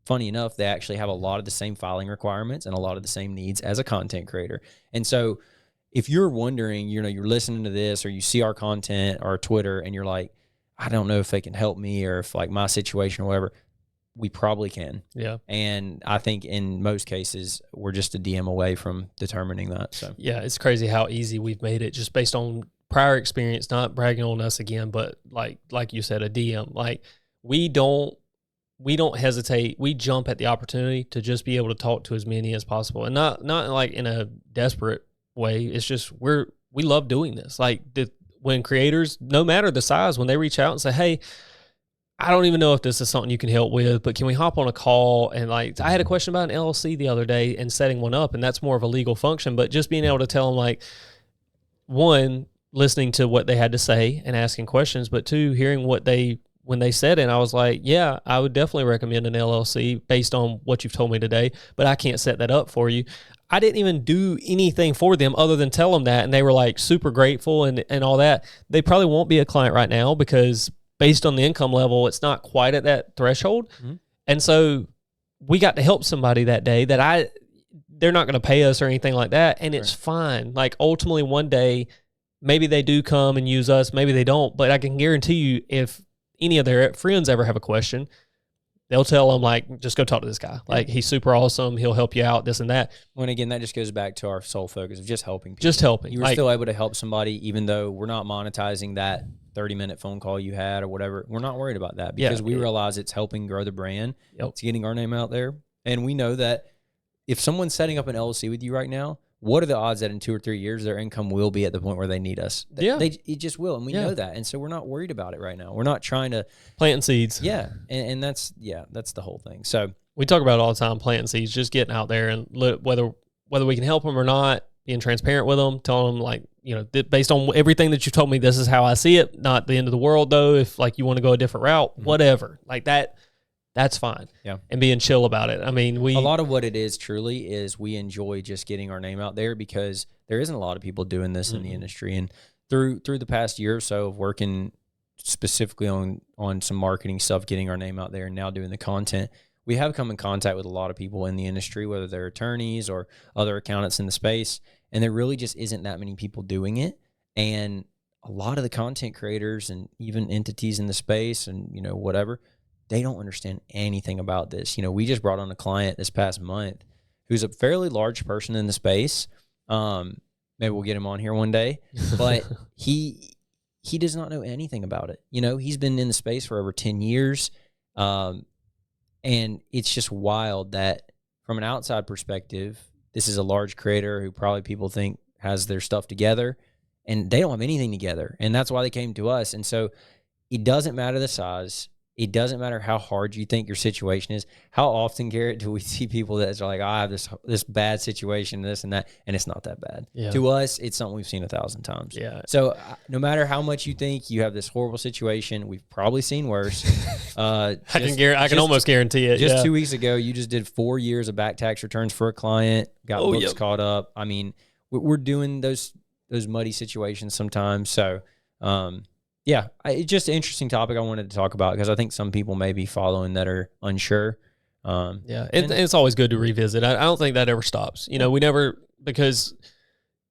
Funny enough, they actually have a lot of the same filing requirements and a lot of the same needs as a content creator. And so if you're wondering, you're listening to this or you see our content or Twitter and you're like, I don't know if they can help me or if like my situation or whatever, we probably can. Yeah. And I think in most cases, we're just a DM away from determining that. So yeah, it's crazy how easy we've made it just based on prior experience, not bragging on us again, but like you said, a DM. Like we don't hesitate. We jump at the opportunity to just be able to talk to as many as possible, and not like in a desperate way. It's just we love doing this. Like when creators, no matter the size, when they reach out and say, "Hey, I don't even know if this is something you can help with, but can we hop on a call?" And like I had a question about an LLC the other day and setting one up, and that's more of a legal function. But just being able to tell them, like, one, listening to what they had to say and asking questions, but two, hearing when they said it, and I was like, yeah, I would definitely recommend an LLC based on what you've told me today, but I can't set that up for you. I didn't even do anything for them other than tell them that, and they were like super grateful and all that. They probably won't be a client right now because based on the income level, it's not quite at that threshold. Mm-hmm. And so we got to help somebody that day they're not going to pay us or anything like that, and it's fine. Like ultimately one day, maybe they do come and use us, maybe they don't, but I can guarantee you if any of their friends ever have a question, they'll tell them, like, just go talk to this guy. Like, he's super awesome. He'll help you out, this and that. Well, again, that just goes back to our sole focus of just helping people. Just helping. You were still able to help somebody, even though we're not monetizing that 30-minute phone call you had or whatever. We're not worried about that because we realize it's helping grow the brand. Yep. It's getting our name out there. And we know that if someone's setting up an LLC with you right now, what are the odds that in 2 or 3 years their income will be at the point where they need us? It just will, and we know that, and so we're not worried about it right now. We're not trying to planting seeds. Yeah, and that's the whole thing. So we talk about it all the time, planting seeds, just getting out there and whether we can help them or not, being transparent with them, telling them like based on everything that you told me, this is how I see it. Not the end of the world though. If like you want to go a different route, whatever, like that. That's fine. Yeah. And being chill about it. I mean, a lot of what it is truly is we enjoy just getting our name out there because there isn't a lot of people doing this in the industry. And through the past year or so of working specifically on some marketing stuff, getting our name out there and now doing the content, we have come in contact with a lot of people in the industry, whether they're attorneys or other accountants in the space. And there really just isn't that many people doing it. And a lot of the content creators and even entities in the space and, whatever, they don't understand anything about this. We just brought on a client this past month who's a fairly large person in the space. Maybe we'll get him on here one day, but he does not know anything about it. He's been in the space for over 10 years. And it's just wild that from an outside perspective, this is a large creator who probably people think has their stuff together, and they don't have anything together. And that's why they came to us. And so it doesn't matter the size. It doesn't matter how hard you think your situation is. How often, Garrett, do we see people that are like, I have this bad situation, this and that, and it's not that bad. Yeah. To us, it's something we've seen 1,000 times. Yeah. So no matter how much you think you have this horrible situation, we've probably seen worse. I can almost guarantee it. Just 2 weeks ago, you just did 4 years of back tax returns for a client, got books caught up. I mean, we're doing those muddy situations sometimes. So, yeah, it's just an interesting topic I wanted to talk about because I think some people may be following that are unsure. It's always good to revisit. I don't think that ever stops. We never, because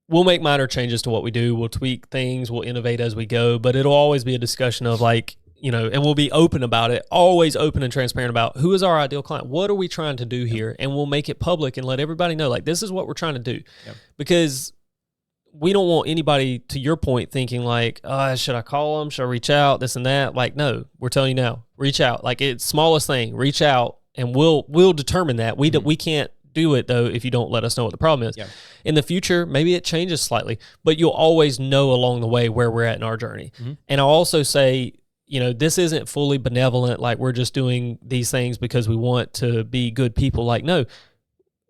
we'll make minor changes to what we do. We'll tweak things. We'll innovate as we go. But it'll always be a discussion of and we'll be open about it, always open and transparent about who is our ideal client. What are we trying to do here? And we'll make it public and let everybody know, this is what we're trying to do. Yep. Because we don't want anybody, to your point, thinking should I call them? Should I reach out? This and that. No, we're telling you now, reach out. It's smallest thing, reach out, and we'll determine that. We can't do it though if you don't let us know what the problem is. Yeah. In the future, maybe it changes slightly, but you'll always know along the way where we're at in our journey. Mm-hmm. And I'll also say, this isn't fully benevolent, we're just doing these things because we want to be good people. No.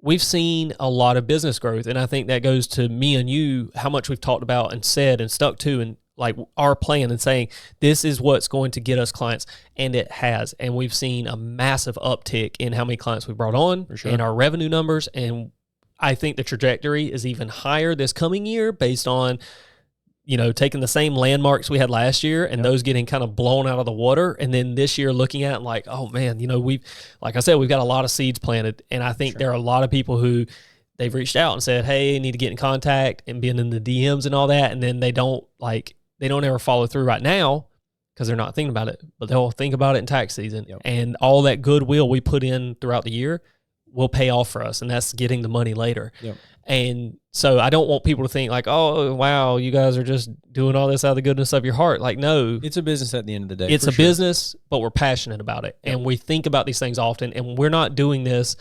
We've seen a lot of business growth, and I think that goes to me and you, how much we've talked about and said and stuck to, and our plan and saying, this is what's going to get us clients, and it has. And we've seen a massive uptick in how many clients we brought on and our revenue numbers, and I think the trajectory is even higher this coming year based on taking the same landmarks we had last year and those getting kind of blown out of the water. And then this year looking at oh man, we've got a lot of seeds planted. And I think there are a lot of people who they've reached out and said, hey, I need to get in contact and being in the DMs and all that. And then they don't ever follow through right now because they're not thinking about it, but they'll think about it in tax season. Yep. And all that goodwill we put in throughout the year will pay off for us. And that's getting the money later. Yep. And so I don't want people to think oh, wow, you guys are just doing all this out of the goodness of your heart. No. It's a business at the end of the day. It's a business, but we're passionate about it. Yep. And we think about these things often. And we're not doing this,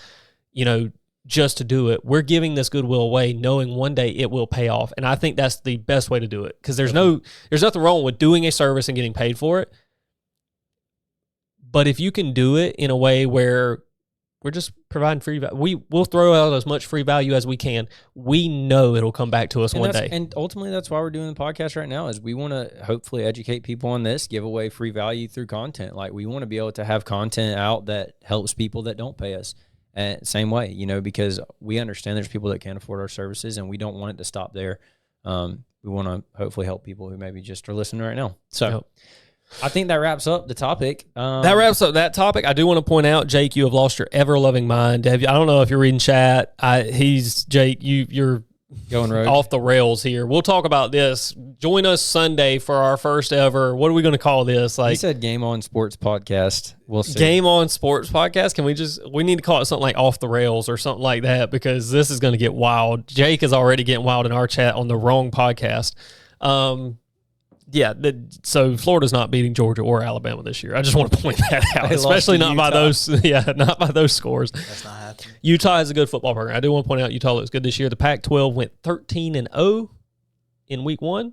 just to do it. We're giving this goodwill away knowing one day it will pay off. And I think that's the best way to do it because there's nothing wrong with doing a service and getting paid for it. But if you can do it in a way where we're just providing free value. We'll throw out as much free value as we can. We know it'll come back to us one day. And ultimately, that's why we're doing the podcast right now is we want to hopefully educate people on this, give away free value through content. We want to be able to have content out that helps people that don't pay us. And same way, because we understand there's people that can't afford our services and we don't want it to stop there. We want to hopefully help people who maybe just are listening right now. So I think that wraps up the topic. That wraps up that topic. I do want to point out, Jake, you have lost your ever-loving mind. I don't know if you're reading chat. Jake, you're going rogue. Off the rails here. We'll talk about this. Join us Sunday for our first ever, what are we going to call this? He said Game On Sports Podcast. We'll see. Game On Sports Podcast. We need to call it something like Off the Rails or something like that because this is going to get wild. Jake is already getting wild in our chat on the wrong podcast. So Florida's not beating Georgia or Alabama this year. I just want to point that out, especially not by those. Not by those scores. That's not happening. Utah is a good football program. I do want to point out Utah looks good this year. The Pac-12 went 13-0 in week 1.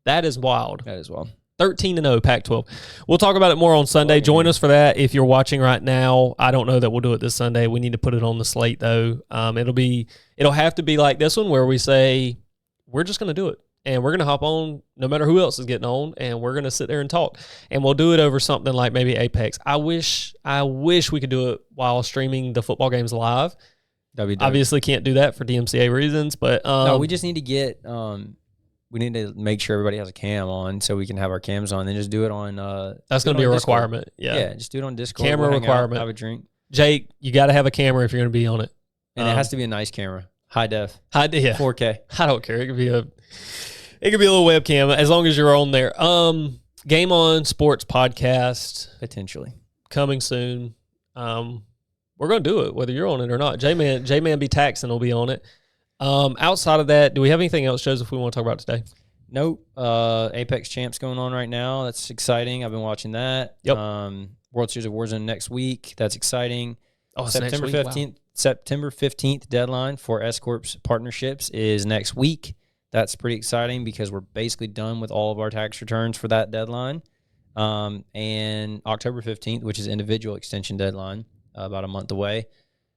That is wild. 13-0 Pac-12. We'll talk about it more on Sunday. Join us for that if you're watching right now. I don't know that we'll do it this Sunday. We need to put it on the slate though. It'll have to be like this one where we say we're just going to do it. And we're going to hop on no matter who else is getting on, and we're going to sit there and talk. And we'll do it over something like maybe Apex. I wish we could do it while streaming the football games live. Obviously can't do that for DMCA reasons, but no, we just need to get we need to make sure everybody has a cam on so we can have our cams on. Then just do it on. That's going to be a requirement. Yeah, just do it on Discord. Camera requirement. Have a drink. Jake, you got to have a camera if you're going to be on it, and it has to be a nice camera, high def, 4K. I don't care. It could be It could be a little webcam as long as you're on there. Game On Sports Podcast Potentially. coming soon. We're gonna do it whether you're on it or not. J-Man B. Taxon will be on it. Outside of that, do we have anything else, Joseph, we want to talk about today? Nope. Apex Champs going on right now. That's exciting. I've been watching that. Yep. World Series of Warzone next week. That's exciting. Oh, it's September next week? 15th. Wow. September 15th deadline for S Corp's partnerships is next week. That's pretty exciting because we're basically done with all of our tax returns for that deadline. And October 15th, which is individual extension deadline, about a month away.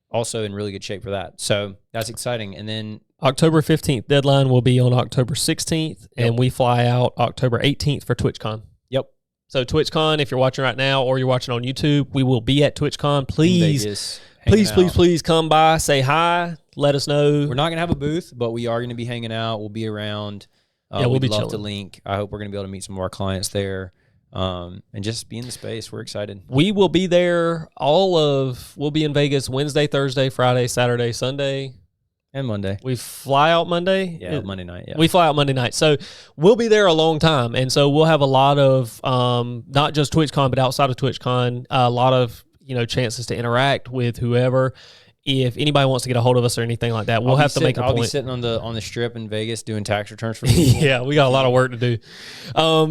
Also in really good shape for that. So that's exciting. And then October 15th deadline will be on October 16th, and we fly out October 18th for TwitchCon. Yep. So TwitchCon, if you're watching right now or you're watching on YouTube, we will be at TwitchCon. Please, please come by, say hi, let us know. We're not going to have a booth, but we are going to be hanging out. We'll be around. We'll be love chilling. to link. I hope we're going to be able to meet some of our clients there. And just be in the space. We're excited. We will be there we'll be in Vegas Wednesday, Thursday, Friday, Saturday, Sunday. And Monday. We fly out Monday? Yeah, Monday night. Yeah. We fly out Monday night. So we'll be there a long time. And so we'll have a lot of, not just TwitchCon, but outside of TwitchCon, a lot of, chances to interact with whoever. If anybody wants to get a hold of us or anything like that, we'll have to make a point. I'll be sitting on the strip in Vegas doing tax returns for people. Yeah, we got a lot of work to do.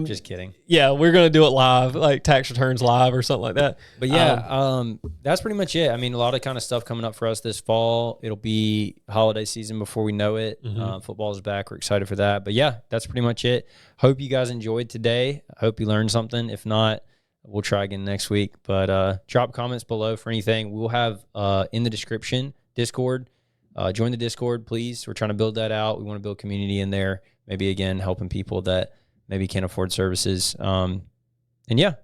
Just kidding. Yeah, we're going to do it live, like tax returns live or something like that. But yeah, that's pretty much it. I mean, a lot of kind of stuff coming up for us this fall. It'll be holiday season before we know it. Football is back. We're excited for that. But yeah, that's pretty much it. Hope you guys enjoyed today. Hope you learned something. If not, we'll try again next week. But drop comments below for anything. We'll have in the description Discord. Join the Discord, please. We're trying to build that out. We want to build community in there. Maybe, again, helping people that maybe can't afford services. And yeah,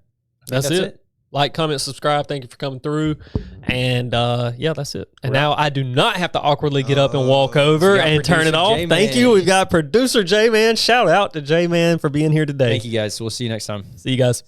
that's it. Like, comment, subscribe. Thank you for coming through. And yeah, that's it. And now I do not have to awkwardly get up and walk over and turn it off. J-Man. Thank you. We've got producer J-Man. Shout out to J-Man for being here today. Thank you, guys. We'll see you next time. See you guys.